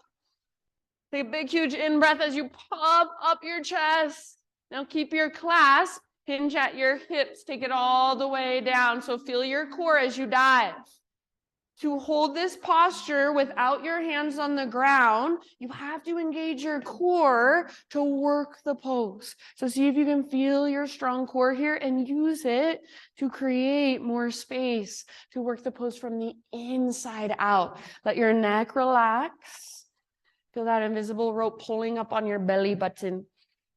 Take a big, huge in-breath as you pop up your chest. Now keep your clasp, hinge at your hips, take it all the way down. So feel your core as you dive. To hold this posture without your hands on the ground, you have to engage your core to work the pose. So see if you can feel your strong core here and use it to create more space to work the pose from the inside out. Let your neck relax. Feel that invisible rope pulling up on your belly button.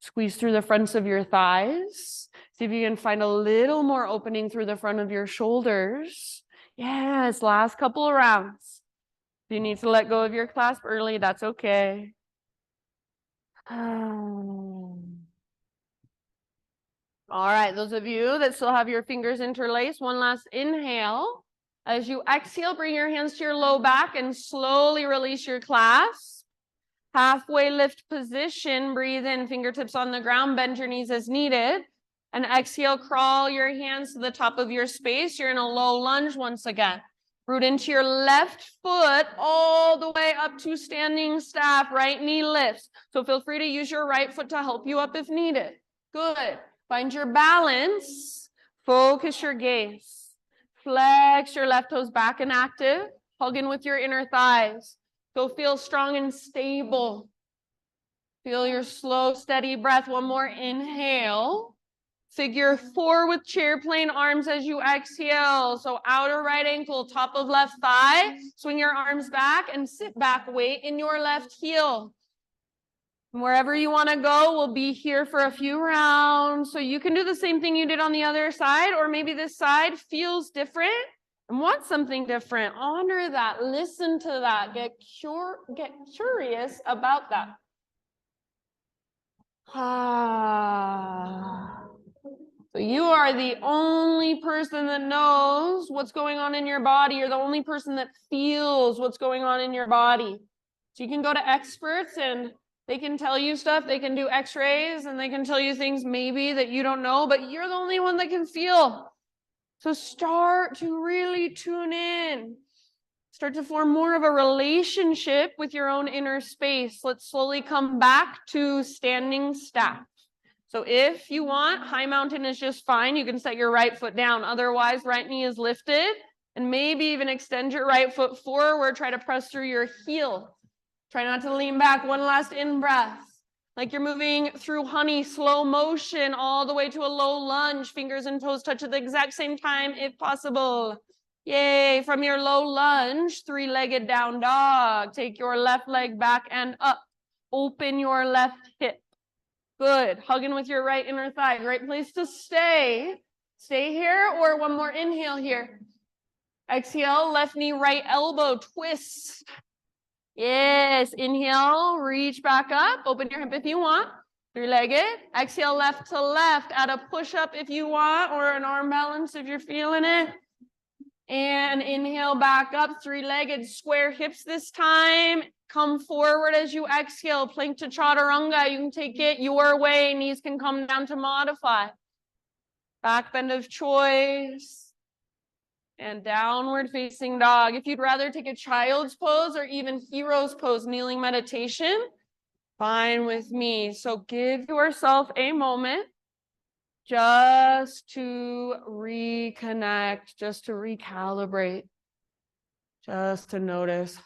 Squeeze through the fronts of your thighs. See if you can find a little more opening through the front of your shoulders. Yes, last couple of rounds. If you need to let go of your clasp early, that's okay. All right, those of you that still have your fingers interlaced, one last inhale. As you exhale, bring your hands to your low back and slowly release your clasp. Halfway lift position, breathe in, fingertips on the ground, bend your knees as needed. And exhale, crawl your hands to the top of your space. You're in a low lunge once again. Root into your left foot all the way up to standing staff. Right knee lifts. So feel free to use your right foot to help you up if needed. Good. Find your balance. Focus your gaze. Flex your left toes back and active. Hug in with your inner thighs. So feel strong and stable. Feel your slow, steady breath. One more inhale. Figure four with chair plane arms as you exhale. So outer right ankle, top of left thigh. Swing your arms back and sit back. Weight in your left heel. And wherever you want to go, we'll be here for a few rounds. So you can do the same thing you did on the other side, or maybe this side feels different and wants something different. Honor that. Listen to that. Get curious about that. So you are the only person that knows what's going on in your body. You're the only person that feels what's going on in your body. So you can go to experts and they can tell you stuff. They can do x-rays and they can tell you things maybe that you don't know, but you're the only one that can feel. So start to really tune in. Start to form more of a relationship with your own inner space. Let's slowly come back to standing staff. So if you want, high mountain is just fine. You can set your right foot down. Otherwise, right knee is lifted. And maybe even extend your right foot forward. Try to press through your heel. Try not to lean back. One last in-breath. Like you're moving through honey, slow motion, all the way to a low lunge. Fingers and toes touch at the exact same time, if possible. Yay. From your low lunge, three-legged down dog. Take your left leg back and up. Open your left hip. Good. Hugging with your right inner thigh. Great place to stay. Stay here or one more inhale here. Exhale, left knee, right elbow, twist. Yes. Inhale, reach back up. Open your hip if you want. Three-legged. Exhale, left to left. Add a push-up if you want or an arm balance if you're feeling it. And inhale back up, three-legged, square hips this time. Come forward as you exhale, plank to chaturanga. You can take it your way. Knees can come down to modify. Back bend of choice. And downward facing dog. If you'd rather take a child's pose or even hero's pose, kneeling meditation, fine with me. So give yourself a moment just to reconnect, just to recalibrate, just to notice.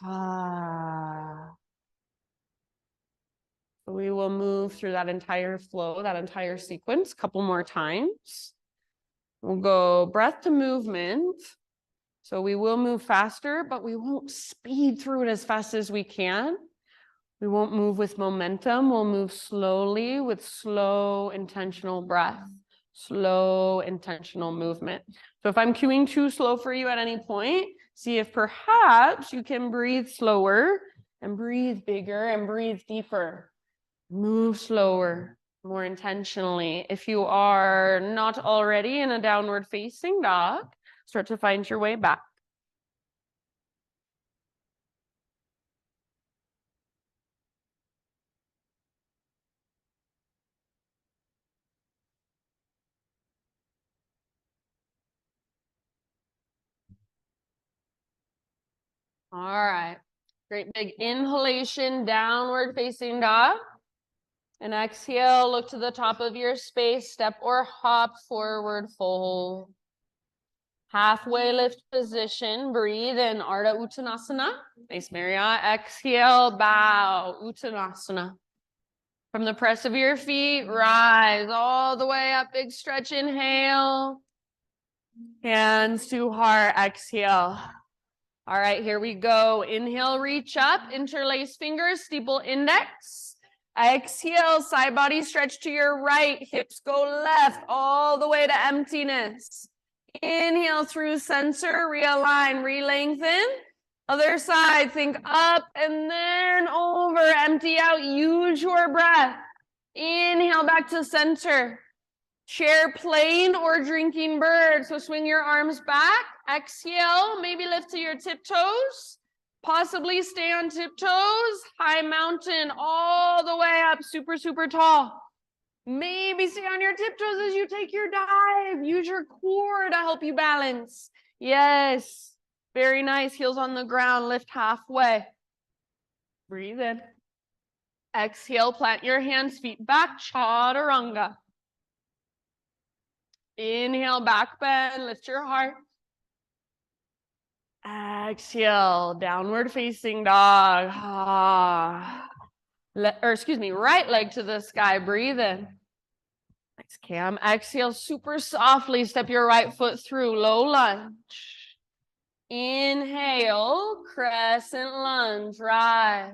We will move through that entire flow, that entire sequence, a couple more times. We'll go breath to movement. So we will move faster, but we won't speed through it as fast as we can. We won't move with momentum. We'll move slowly with slow, intentional breath. Slow, intentional movement. So if I'm cueing too slow for you at any point, see if perhaps you can breathe slower and breathe bigger and breathe deeper. Move slower, more intentionally. If you are not already in a downward facing dog, start to find your way back. All right. Great big inhalation, downward facing dog. And exhale, look to the top of your space, step or hop forward, fold. Halfway lift position, breathe in, Ardha Uttanasana. Nice, Marriott. Exhale, bow, Uttanasana. From the press of your feet, rise all the way up, big stretch, inhale. Hands to heart, exhale. All right, here we go. Inhale, reach up, interlace fingers, steeple index. Exhale, side body stretch to your right, hips go left, all the way to emptiness. Inhale through center, realign, re-lengthen. Other side, think up and then over, empty out, use your breath. Inhale back to center. Chair plane or drinking bird. So swing your arms back. Exhale, maybe lift to your tiptoes. Possibly stay on tiptoes. High mountain all the way up, super, super tall. Maybe stay on your tiptoes as you take your dive. Use your core to help you balance. Yes, very nice. Heels on the ground, lift halfway. Breathe in. Exhale, plant your hands, feet back, chaturanga. Inhale, back bend, lift your heart. Exhale, downward facing dog. Right leg to the sky, breathe in. Nice, Cam. Exhale, super softly, step your right foot through, low lunge. Inhale, crescent lunge, rise.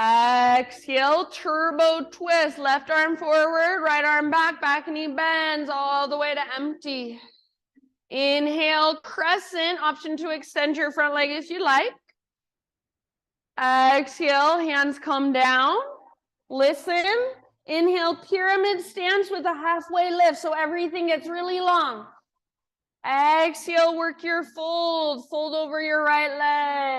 Exhale, turbo twist, left arm forward, right arm back, back knee bends all the way to empty. Inhale, crescent, option to extend your front leg if you like. Exhale, hands come down. Listen. Inhale, pyramid stance with a halfway lift, so everything gets really long. Exhale, work your fold. Fold over your right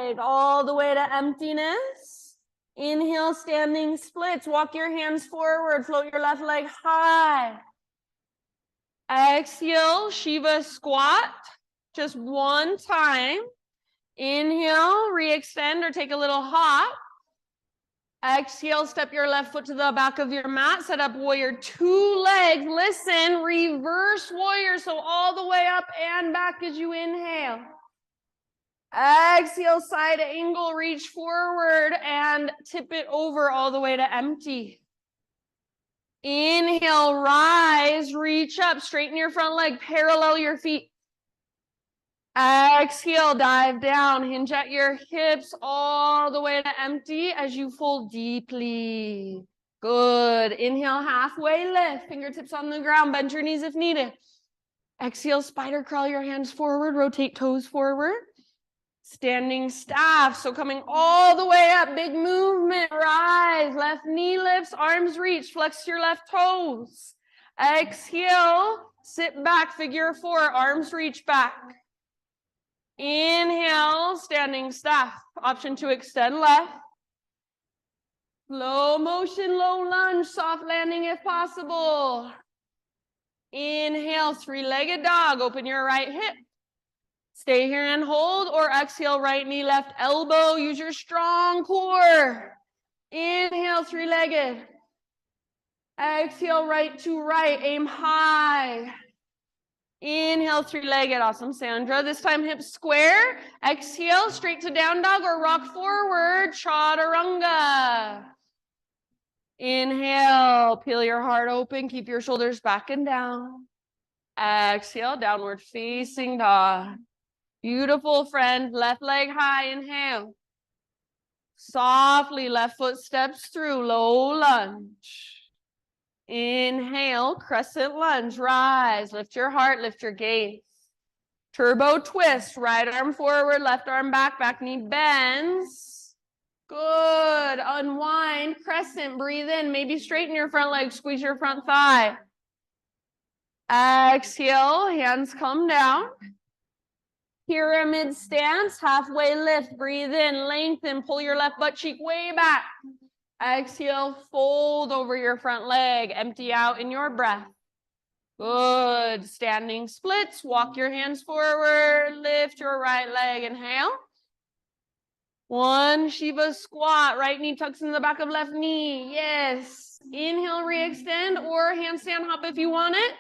leg all the way to emptiness. Inhale, standing splits. Walk your hands forward. Float your left leg high. Exhale, Shiva squat. Just one time. Inhale, re-extend or take a little hop. Exhale, step your left foot to the back of your mat. Set up warrior, two legs. Listen, reverse warrior. So all the way up and back as you inhale. Exhale, side angle, reach forward and tip it over all the way to empty. Inhale, rise, reach up, straighten your front leg, parallel your feet. Exhale, dive down, hinge at your hips all the way to empty as you fold deeply. Good. Inhale, halfway lift, fingertips on the ground, bend your knees if needed. Exhale, spider crawl your hands forward, rotate toes forward. Standing staff, so coming all the way up, big movement, rise, left knee lifts, arms reach, flex your left toes. Exhale, sit back, figure four, arms reach back. Inhale, standing staff, option to extend left. Low motion, low lunge, soft landing if possible. Inhale, three-legged dog, open your right hip. Stay here and hold, or exhale, right knee, left elbow. Use your strong core. Inhale, three-legged. Exhale, right to right, aim high. Inhale, three-legged, awesome, Sandra. This time, hips square. Exhale, straight to down dog or rock forward, chaturanga. Inhale, peel your heart open, keep your shoulders back and down. Exhale, downward facing dog. Beautiful, friend. Left leg high, inhale. Softly, left foot steps through, low lunge. Inhale, crescent lunge, rise, lift your heart, lift your gaze. Turbo twist, right arm forward, left arm back, back knee bends. Good, unwind, crescent, breathe in, maybe straighten your front leg, squeeze your front thigh. Exhale, hands come down. Pyramid stance, halfway lift, breathe in, lengthen, pull your left butt cheek way back. Exhale, fold over your front leg, empty out in your breath. Good, standing splits, walk your hands forward, lift your right leg, inhale. One Shiva squat, right knee tucks into the back of left knee, yes. Inhale, re-extend, or handstand hop if you want it.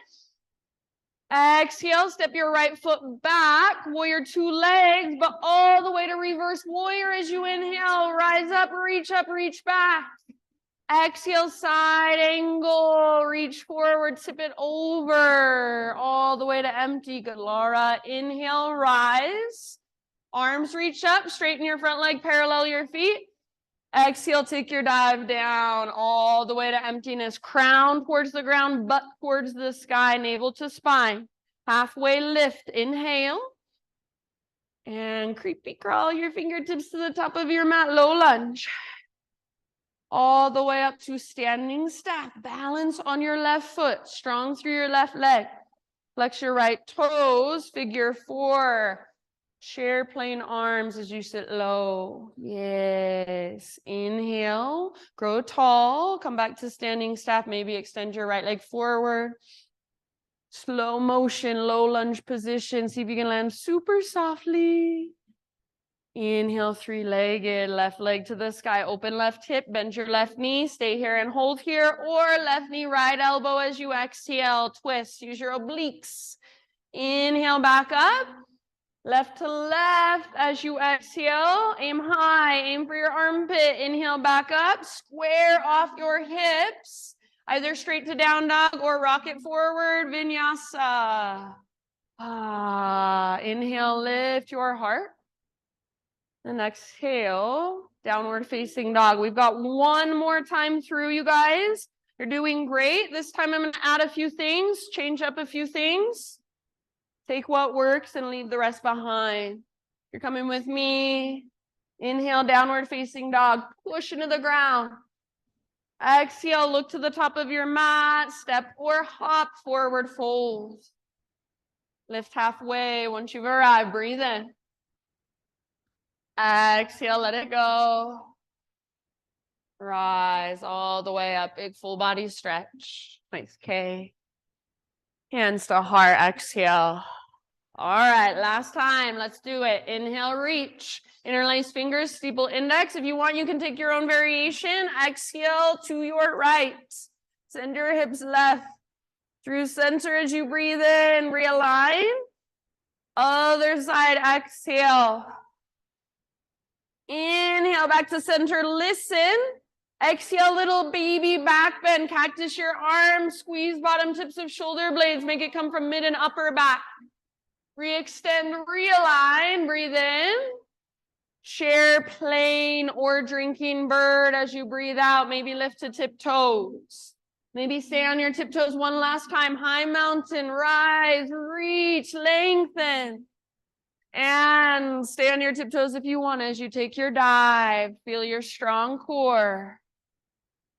Exhale, step your right foot back, warrior two legs, but all the way to reverse warrior as you inhale, rise up, reach back. Exhale, side angle, reach forward, tip it over, all the way to empty. Good, Laura. Inhale, rise. Arms reach up, straighten your front leg, parallel your feet. Exhale, take your dive down, all the way to emptiness. Crown towards the ground, butt towards the sky, navel to spine. Halfway lift, inhale. And creepy crawl your fingertips to the top of your mat, low lunge. All the way up to standing stack. Balance on your left foot, strong through your left leg. Flex your right toes, figure four. Share plain arms as you sit low. Yes. Inhale, grow tall, come back to standing staff, maybe extend your right leg forward. Slow motion, low lunge position. See if you can land super softly. Inhale, three-legged, left leg to the sky, open left hip, bend your left knee, stay here and hold here, or left knee, right elbow as you exhale, twist, use your obliques. Inhale, back up, left to left as you exhale, aim high, aim for your armpit, inhale, back up, square off your hips, either straight to down dog or rocket forward, vinyasa. Inhale, lift your heart. And exhale, downward facing dog. We've got one more time through, you guys. You're doing great. This time I'm going to add a few things, change up a few things. Take what works and leave the rest behind. You're coming with me. Inhale, downward facing dog. Push into the ground. Exhale, look to the top of your mat. Step or hop, forward fold. Lift halfway. Once you've arrived, breathe in. Exhale, let it go. Rise all the way up, big full body stretch. Nice K. Hands to heart, exhale. All right, last time, let's do it. Inhale, reach. Interlace fingers, steeple index. If you want, you can take your own variation. Exhale to your right. Send your hips left. Through center as you breathe in, realign. Other side, exhale. Inhale, back to center, listen. Exhale, little baby back bend, cactus your arms, squeeze bottom tips of shoulder blades, make it come from mid and upper back. Re-extend, realign, breathe in. Chair, plane, or drinking bird as you breathe out, maybe lift to tiptoes. Maybe stay on your tiptoes one last time, high mountain, rise, reach, lengthen. And stay on your tiptoes if you want as you take your dive. Feel your strong core.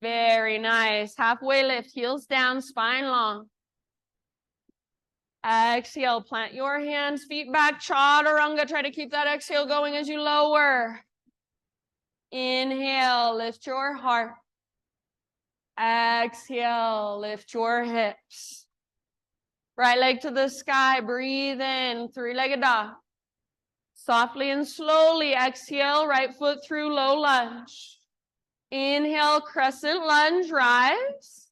Very nice. Halfway lift, heels down, spine long. Exhale, plant your hands, feet back, chaturanga. Try to keep that exhale going as you lower. Inhale, lift your heart. Exhale, lift your hips. Right leg to the sky, breathe in, three-legged dog. Softly and slowly exhale, right foot through low lunge. Inhale, crescent lunge, rise.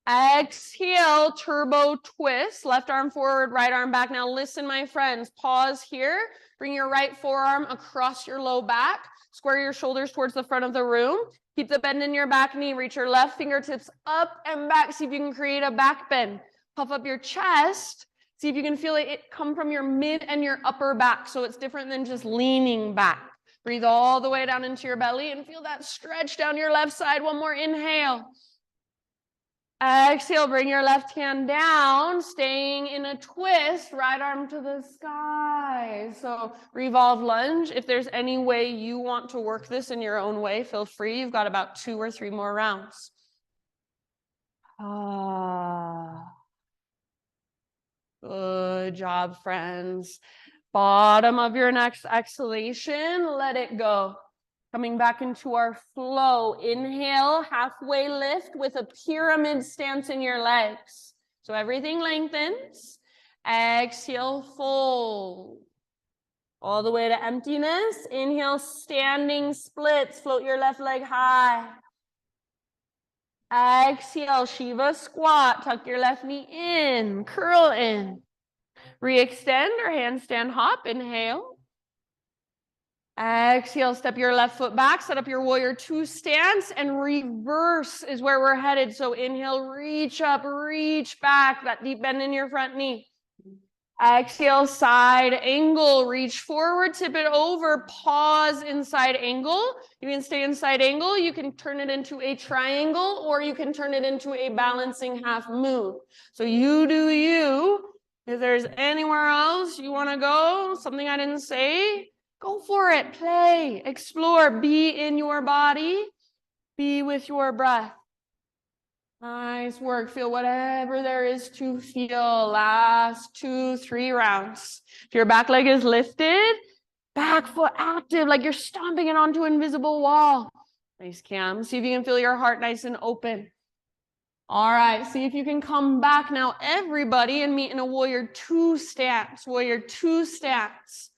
Exhale, turbo twist, left arm forward, right arm back. Now listen, my friends, pause here. Bring your right forearm across your low back. Square your shoulders towards the front of the room. Keep the bend in your back knee. Reach your left fingertips up and back. See if you can create a back bend. Puff up your chest. See if you can feel it come from your mid and your upper back. So it's different than just leaning back. Breathe all the way down into your belly and feel that stretch down your left side. One more inhale. Exhale, bring your left hand down, staying in a twist, right arm to the sky. So revolve lunge. If there's any way you want to work this in your own way, feel free. You've got about 2 or 3 more rounds. Good job, friends. Bottom of your next exhalation, let it go. Coming back into our flow. Inhale, halfway lift with a pyramid stance in your legs. So everything lengthens. Exhale, fold. All the way to emptiness. Inhale, standing splits. Float your left leg high. Exhale, Shiva squat. Tuck your left knee in. Curl in. Re-extend or handstand hop. Inhale. Exhale, step your left foot back, set up your warrior 2 stance, and reverse is where we're headed. So inhale, reach up, reach back, that deep bend in your front knee. Exhale, side angle, reach forward, tip it over, pause in side angle. You can stay in side angle, you can turn it into a triangle, or you can turn it into a balancing half moon. So you do you. If there's anywhere else you want to go, something I didn't say, go for it, play, explore, be in your body, be with your breath. Nice work. Feel whatever there is to feel. Last 2, 3 rounds. If your back leg is lifted, back foot active, like you're stomping it onto an invisible wall. Nice, Cam. See if you can feel your heart nice and open. All right, see if you can come back now, everybody, and meet in a warrior 2 stance. Warrior 2 stance.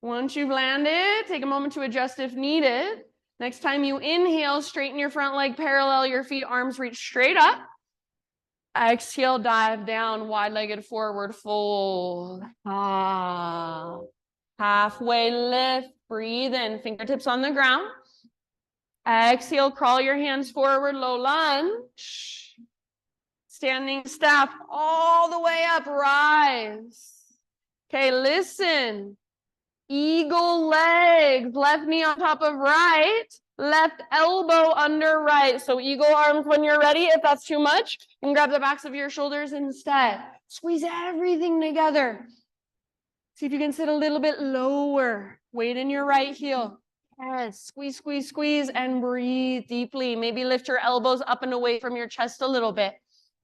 Once you've landed, take a moment to adjust if needed. Next time you inhale, straighten your front leg, parallel your feet, arms reach straight up. Exhale, dive down, wide-legged forward fold. Halfway lift, breathe in, fingertips on the ground. Exhale, crawl your hands forward, low lunge. Standing staff all the way up, rise. Okay, listen. Eagle legs, left knee on top of right, left elbow under right. So eagle arms when you're ready. If that's too much, you can grab the backs of your shoulders instead. Squeeze everything together. See if you can sit a little bit lower. Weight in your right heel. Yes, squeeze, squeeze, squeeze, and breathe deeply. Maybe lift your elbows up and away from your chest a little bit.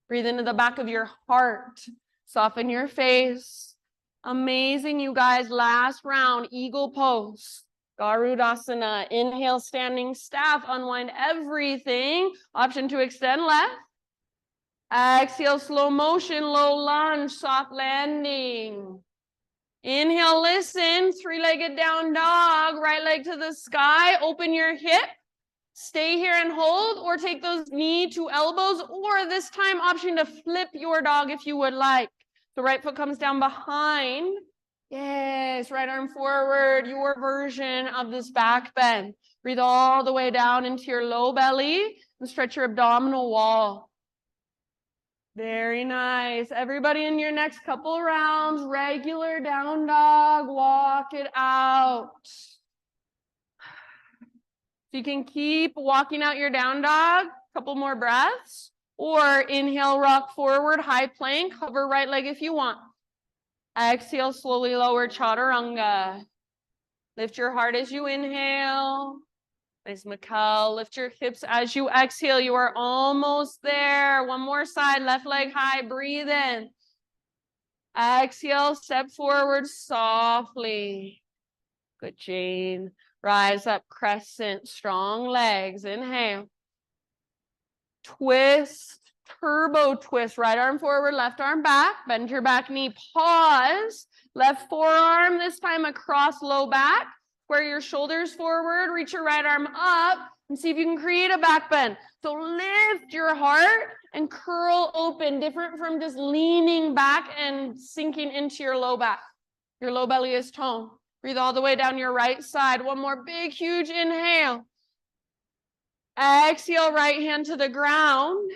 Breathe into the back of your heart. Soften your face. Amazing, you guys. Last round, eagle pose. Garudasana. Inhale, standing staff. Unwind everything. Option to extend left. Exhale, slow motion, low lunge, soft landing. Inhale, listen. 3-legged down dog. Right leg to the sky. Open your hip. Stay here and hold, or take those knee to elbows, or this time option to flip your dog if you would like. The right foot comes down behind. Yes, right arm forward, your version of this back bend. Breathe all the way down into your low belly and stretch your abdominal wall. Very nice. Everybody in your next couple rounds, regular down dog, walk it out. So you can keep walking out your down dog, couple more breaths, or inhale, rock forward, high plank, hover right leg if you want. Exhale, slowly lower chaturanga. Lift your heart as you inhale. Nice, Mikkel. Lift your hips as you exhale. You are almost there. One more side, left leg high, breathe in. Exhale, step forward softly. Good, Jane. Rise up, crescent, strong legs. Inhale. Twist, turbo twist. Right arm forward, left arm back. Bend your back knee, pause. Left forearm, this time across low back. Square your shoulders forward, reach your right arm up, and see if you can create a back bend. So lift your heart and curl open, different from just leaning back and sinking into your low back. Your low belly is toned. Breathe all the way down your right side. One more big, huge inhale. Exhale, right hand to the ground.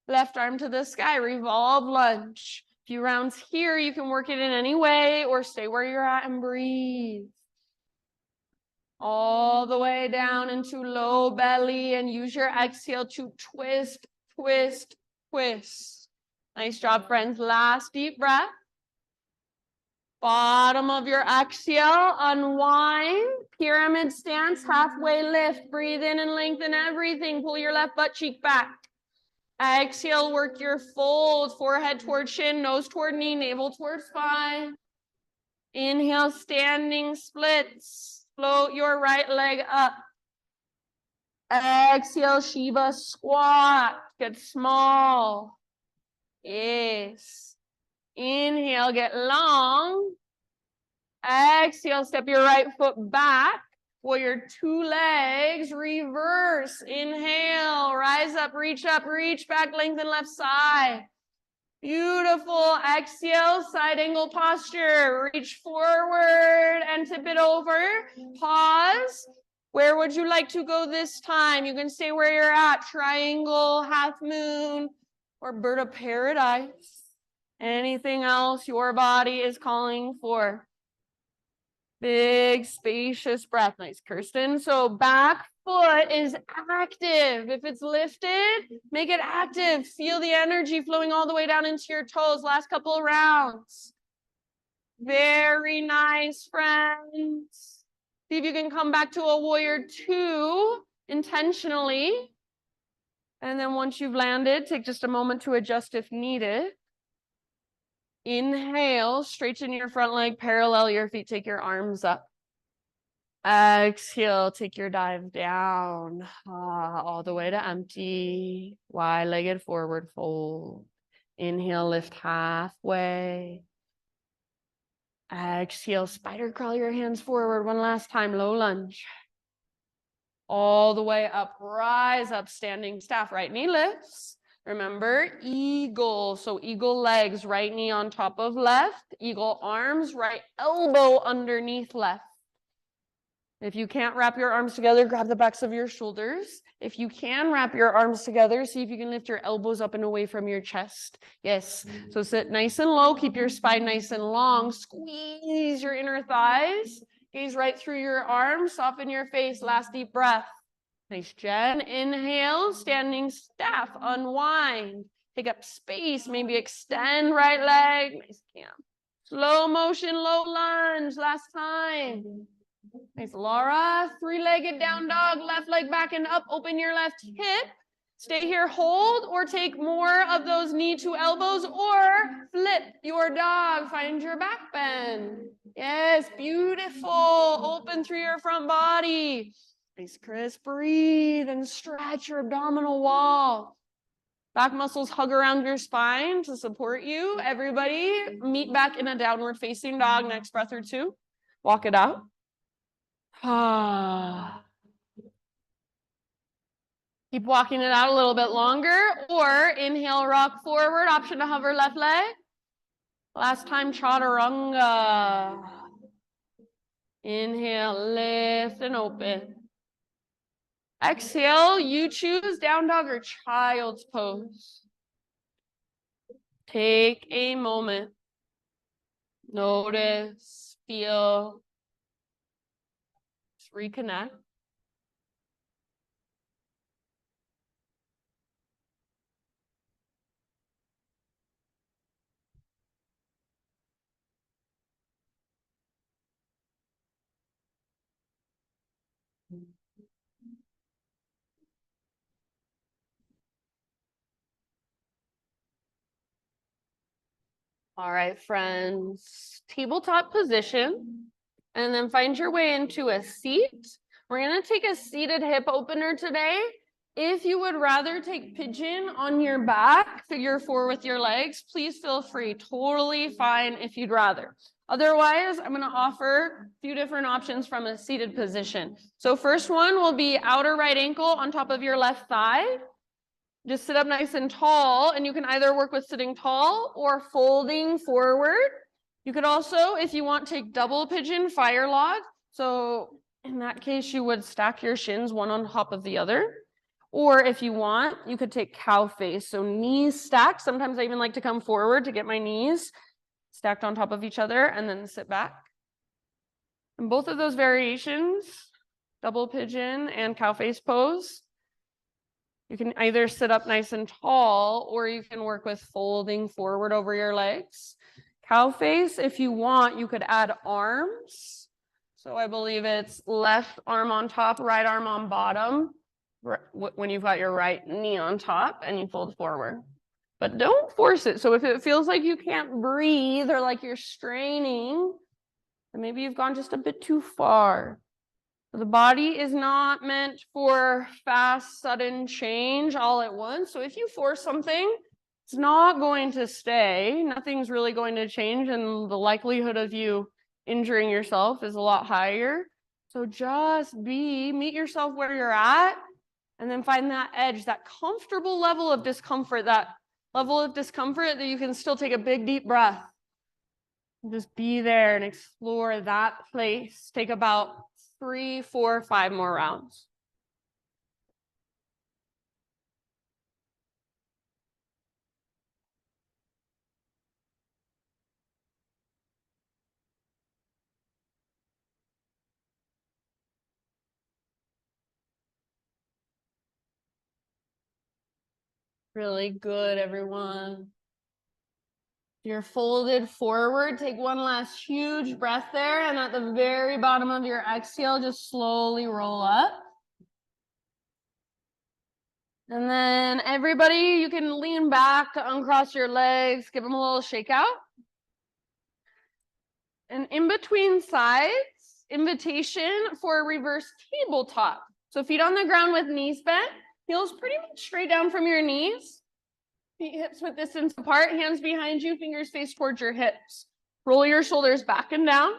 Left arm to the sky. Revolve lunge. A few rounds here. You can work it in any way or stay where you're at and breathe. All the way down into low belly and use your exhale to twist, twist, twist. Nice job, friends. Last deep breath. Bottom of your exhale, unwind. Pyramid stance, halfway lift. Breathe in and lengthen everything. Pull your left butt cheek back. Exhale, work your fold. Forehead toward shin, nose toward knee, navel toward spine. Inhale, standing splits. Float your right leg up. Exhale, Shiva squat. Get small. Yes. Inhale, get long. Exhale, step your right foot back. Warrior two legs, reverse. Inhale, rise up, reach back, lengthen left side. Beautiful. Exhale, side angle posture. Reach forward and tip it over. Pause. Where would you like to go this time? You can stay where you're at. Triangle, half moon, or bird of paradise. Anything else your body is calling for? Big, spacious breath. Nice, Kirsten. So back foot is active. If it's lifted, make it active. Feel the energy flowing all the way down into your toes. Last couple of rounds. Very nice, friends. See if you can come back to a warrior two intentionally. And then once you've landed, take just a moment to adjust if needed. Inhale, straighten your front leg, parallel your feet, take your arms up. Exhale, take your dive down, all the way to empty. Wide-legged forward fold. Inhale, lift halfway. Exhale, spider crawl your hands forward one last time, low lunge. All the way up, rise up, standing staff, right knee lifts. Remember, eagle. So eagle legs, right knee on top of left. Eagle arms, right elbow underneath left. If you can't wrap your arms together, grab the backs of your shoulders. If you can wrap your arms together, see if you can lift your elbows up and away from your chest. Yes. So sit nice and low. Keep your spine nice and long. Squeeze your inner thighs. Gaze right through your arms. Soften your face. Last deep breath. Nice, Jen. Inhale, standing staff, unwind. Take up space, maybe extend right leg. Nice, Cam. Slow motion, low lunge, last time. Nice, Laura. Three-legged down dog, left leg back and up. Open your left hip. Stay here, hold, or take more of those knee to elbows, or flip your dog. Find your back bend. Yes, beautiful. Open through your front body. Nice, Chris. Breathe and stretch your abdominal wall. Back muscles hug around your spine to support you. Everybody, meet back in a downward facing dog. Next breath or two. Walk it out. Keep walking it out a little bit longer, or inhale, rock forward. Option to hover left leg. Last time, chaturanga. Inhale, lift and open. Exhale, you choose down dog or child's pose. Take a moment. Notice, feel, just reconnect. All right, friends, tabletop position, and then find your way into a seat. We're gonna take a seated hip opener today. If you would rather take pigeon on your back, figure four with your legs, please feel free. Totally fine if you'd rather. Otherwise, I'm gonna offer a few different options from a seated position. So first one will be outer right ankle on top of your left thigh. Just sit up nice and tall, and you can either work with sitting tall or folding forward. You could also, if you want, take double pigeon fire log. So in that case, you would stack your shins one on top of the other. Or if you want, you could take cow face. So knees stacked. Sometimes I even like to come forward to get my knees stacked on top of each other and then sit back. And both of those variations, double pigeon and cow face pose, You can either sit up nice and tall, or you can work with folding forward over your legs. Cow face, if you want, you could add arms. So I believe it's left arm on top, right arm on bottom, when you've got your right knee on top and you fold forward. But don't force it. So if it feels like you can't breathe or like you're straining, then maybe you've gone just a bit too far. The body is not meant for fast, sudden change all at once. So if you force something, it's not going to stay. Nothing's really going to change, and the likelihood of you injuring yourself is a lot higher. So just meet yourself where you're at, and then find that edge, that comfortable level of discomfort, that you can still take a big, deep breath. Just be there and explore that place. Take about 3, 4, 5 more rounds. Really good, everyone. You're folded forward. Take one last huge breath there. And at the very bottom of your exhale, just slowly roll up. And then everybody, you can lean back to uncross your legs. Give them a little shake out. And in between sides, invitation for a reverse tabletop. So feet on the ground with knees bent. Heels pretty much straight down from your knees. Feet hips width distance apart, hands behind you, fingers face towards your hips. Roll your shoulders back and down.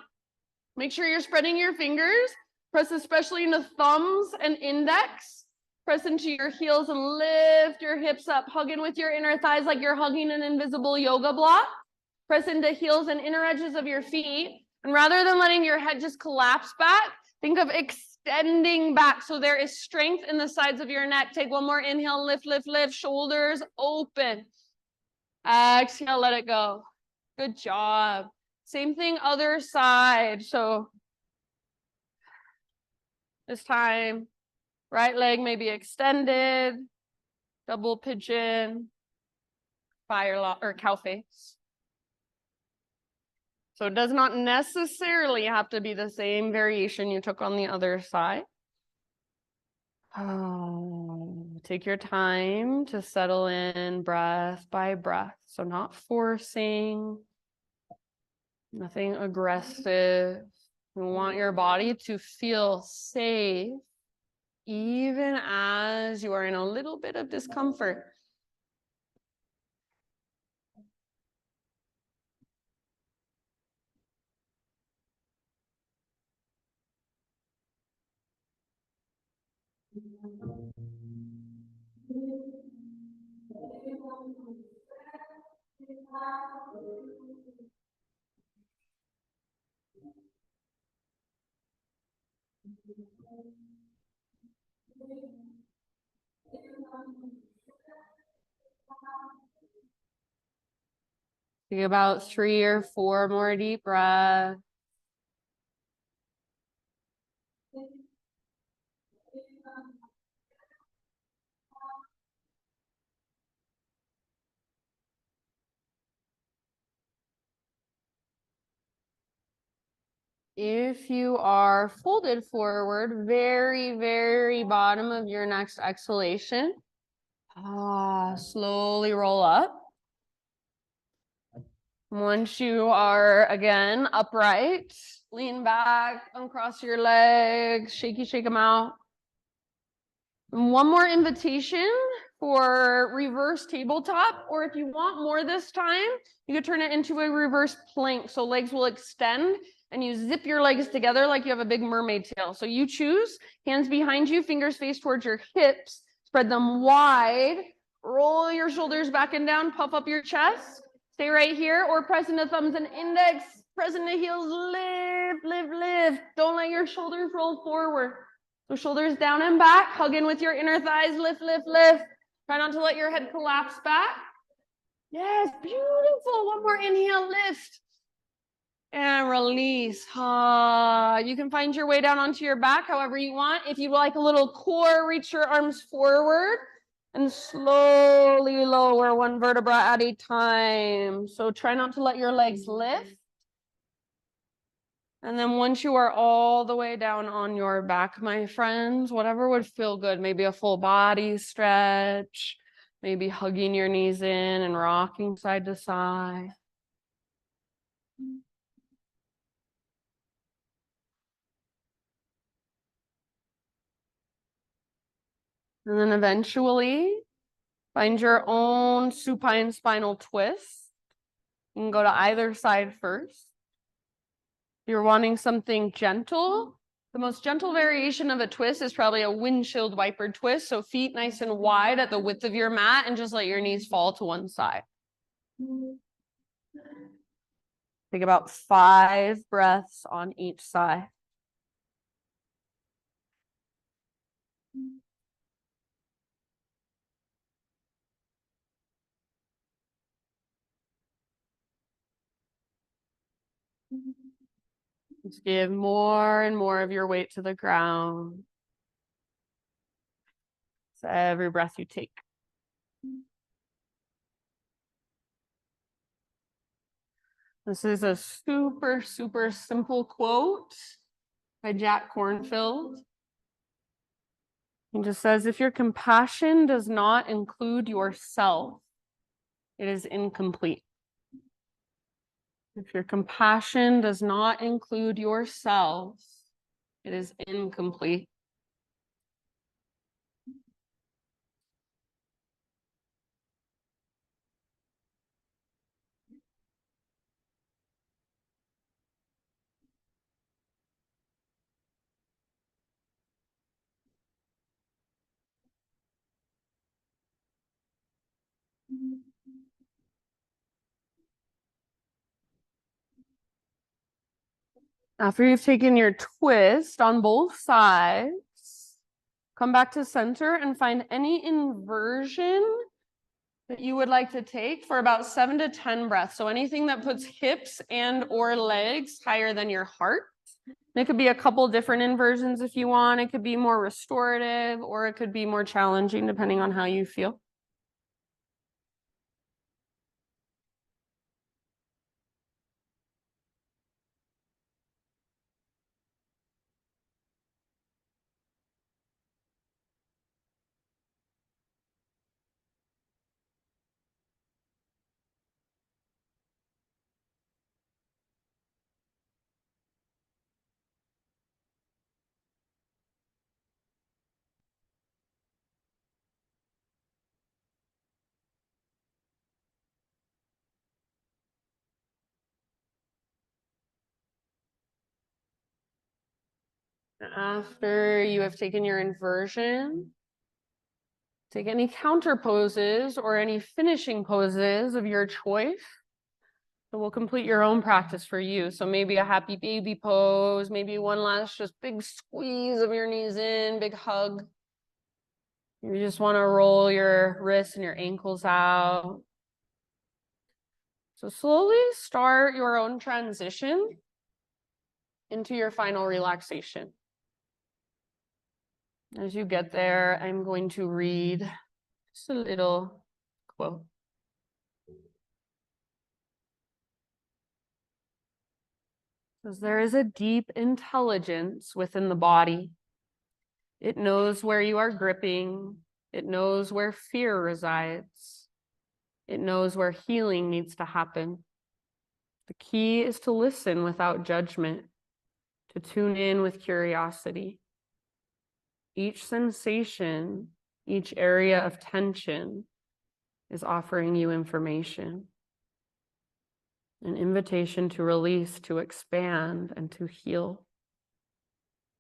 Make sure you're spreading your fingers. Press especially into thumbs and index. Press into your heels and lift your hips up. Hug in with your inner thighs like you're hugging an invisible yoga block. Press into heels and inner edges of your feet. And rather than letting your head just collapse back, think of extending back. So there is strength in the sides of your neck. Take one more inhale, lift, lift, lift, shoulders open. Exhale, let it go. Good job. Same thing, other side. So this time, right leg may be extended, double pigeon, or cow face. So it does not necessarily have to be the same variation you took on the other side. Take your time to settle in breath by breath. So not forcing, nothing aggressive. You want your body to feel safe, even as you are in a little bit of discomfort. Take about 3 or 4 more deep breaths. If you are folded forward, very, very bottom of your next exhalation, slowly roll up. Once you are, again, upright, lean back, uncross your legs, shake them out. And one more invitation for reverse tabletop, or if you want more this time, you could turn it into a reverse plank. So legs will extend and you zip your legs together like you have a big mermaid tail. So you choose, hands behind you, fingers face towards your hips, spread them wide, roll your shoulders back and down, puff up your chest, stay right here, or press into thumbs and index, press into heels, lift, lift, lift. Don't let your shoulders roll forward. So shoulders down and back, hug in with your inner thighs, lift, lift, lift. Try not to let your head collapse back. Yes, beautiful. One more inhale, lift. And release. You can find your way down onto your back however you want. If you like a little core, reach your arms forward. And slowly lower one vertebra at a time. So try not to let your legs lift. And then once you are all the way down on your back, my friends, whatever would feel good, maybe a full body stretch, maybe hugging your knees in and rocking side to side. And then eventually find your own supine spinal twist. You can go to either side first. If you're wanting something gentle, the most gentle variation of a twist is probably a windshield wiper twist. So feet nice and wide at the width of your mat and just let your knees fall to one side. Take about 5 breaths on each side. Just give more and more of your weight to the ground. So every breath you take. This is a super, super simple quote by Jack Kornfield. He just says, if your compassion does not include yourself, it is incomplete. If your compassion does not include yourself, it is incomplete. After you've taken your twist on both sides, come back to center and find any inversion that you would like to take for about 7 to 10 breaths. So anything that puts hips and or legs higher than your heart. It could be a couple different inversions if you want. It could be more restorative or it could be more challenging depending on how you feel. After you have taken your inversion, take any counter poses or any finishing poses of your choice. So we'll complete your own practice for you. So maybe a happy baby pose, maybe one last just big squeeze of your knees in, big hug. You just want to roll your wrists and your ankles out. So slowly start your own transition into your final relaxation. As you get there, I'm going to read just a little quote. It says, there is a deep intelligence within the body. It knows where you are gripping. It knows where fear resides. It knows where healing needs to happen. The key is to listen without judgment, to tune in with curiosity. Each sensation, each area of tension is offering you information, an invitation to release, to expand, and to heal.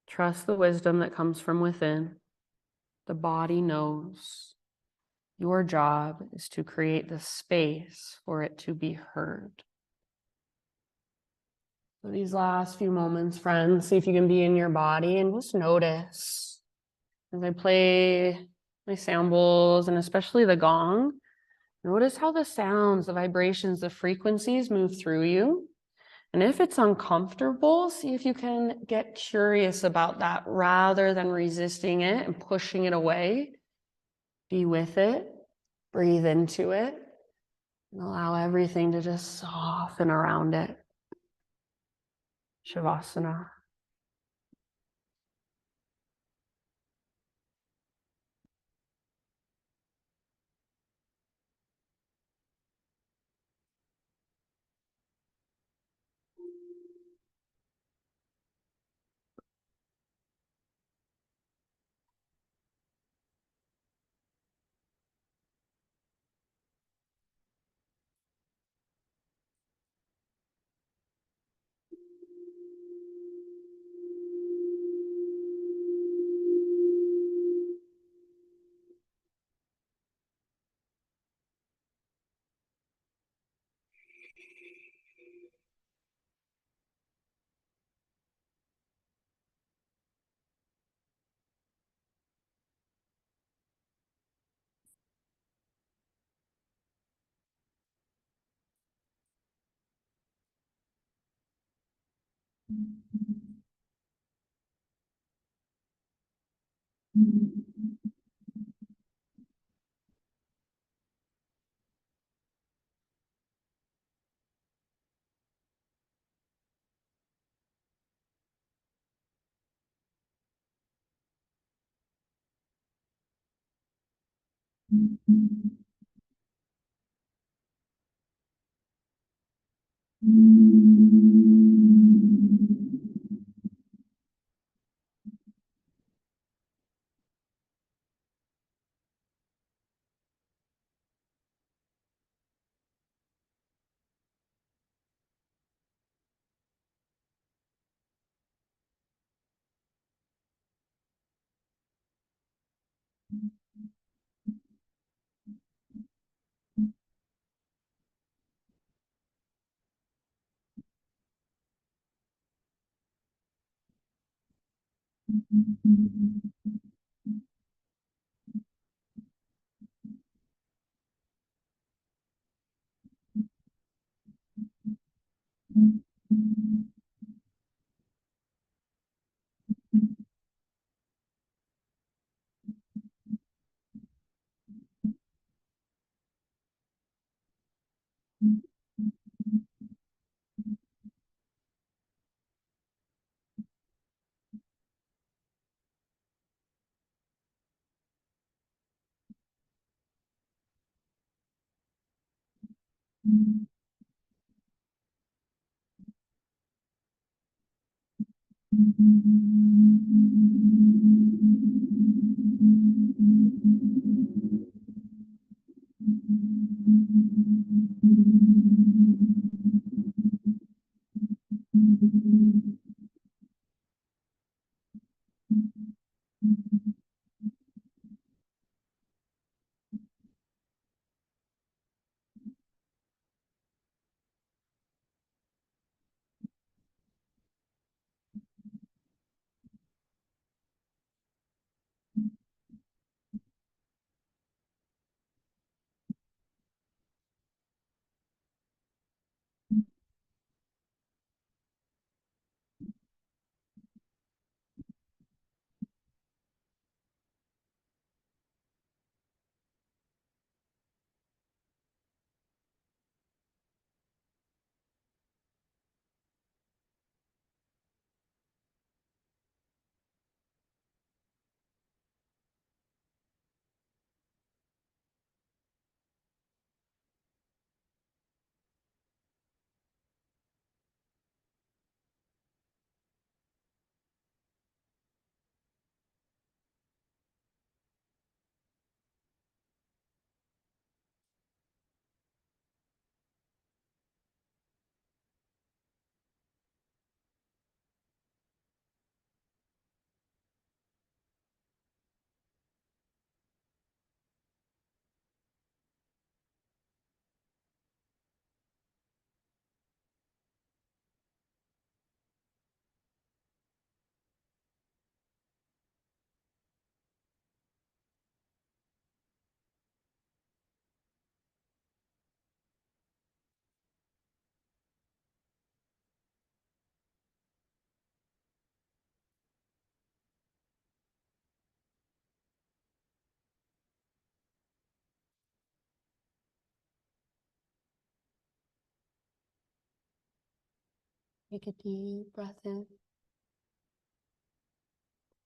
Trust the wisdom that comes from within. The body knows. Your job is to create the space for it to be heard. So these last few moments, friends, see if you can be in your body and just notice. As I play my sound bowls and especially the gong, notice how the sounds, the vibrations, the frequencies move through you. And if it's uncomfortable, see if you can get curious about that rather than resisting it and pushing it away. Be with it, breathe into it, and allow everything to just soften around it. Shavasana. Take a deep breath in.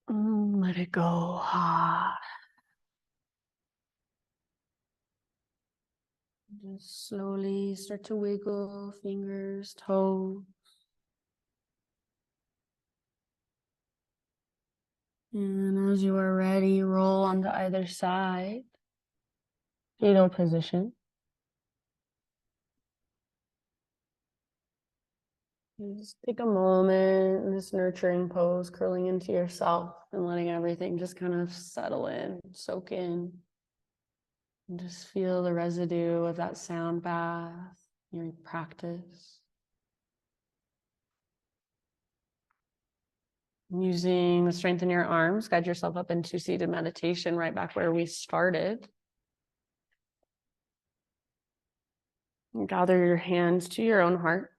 Let it go. Just slowly start to wiggle fingers, toes. And as you are ready, roll onto either side. Fetal position. Just take a moment in this nurturing pose, curling into yourself and letting everything just kind of settle in, soak in. And just feel the residue of that sound bath, your practice. Using the strength in your arms, guide yourself up into seated meditation right back where we started. And gather your hands to your own heart.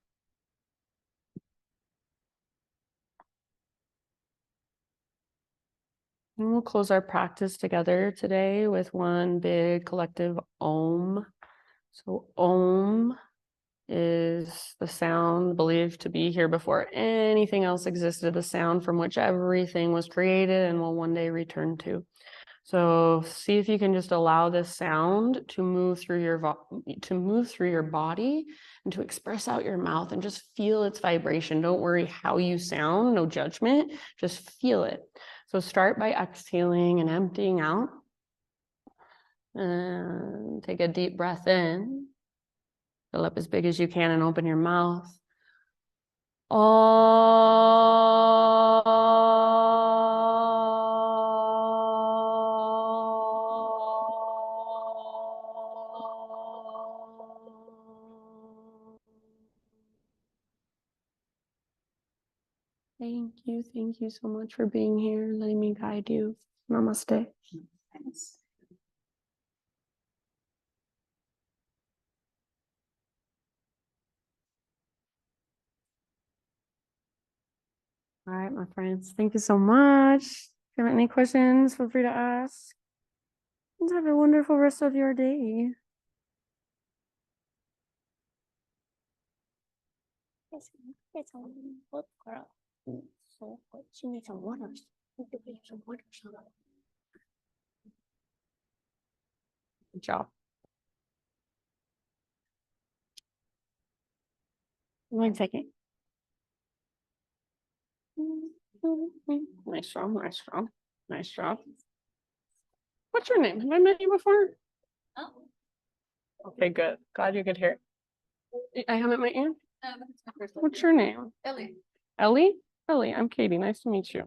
And we'll close our practice together today with one big collective Om. So Om is the sound believed to be here before anything else existed, the sound from which everything was created and will one day return to. So see if you can just allow this sound to move through your body and to express out your mouth and just feel its vibration. Don't worry how you sound, no judgment, just feel it. So start by exhaling and emptying out. And take a deep breath in. Fill up as big as you can and open your mouth. Thank you so much for being here, letting me guide you. Namaste. Thanks. All right, my friends, thank you so much. If you have any questions, feel free to ask. And have a wonderful rest of your day. It's a good girl. So she needs some water. Good job. One second. Nice job, nice job, nice job. What's your name? Have I met you before? Oh. Okay, good. Glad you could hear. I haven't met you? What's your name? Ellie. Ellie? Ellie, I'm Katie. Nice to meet you.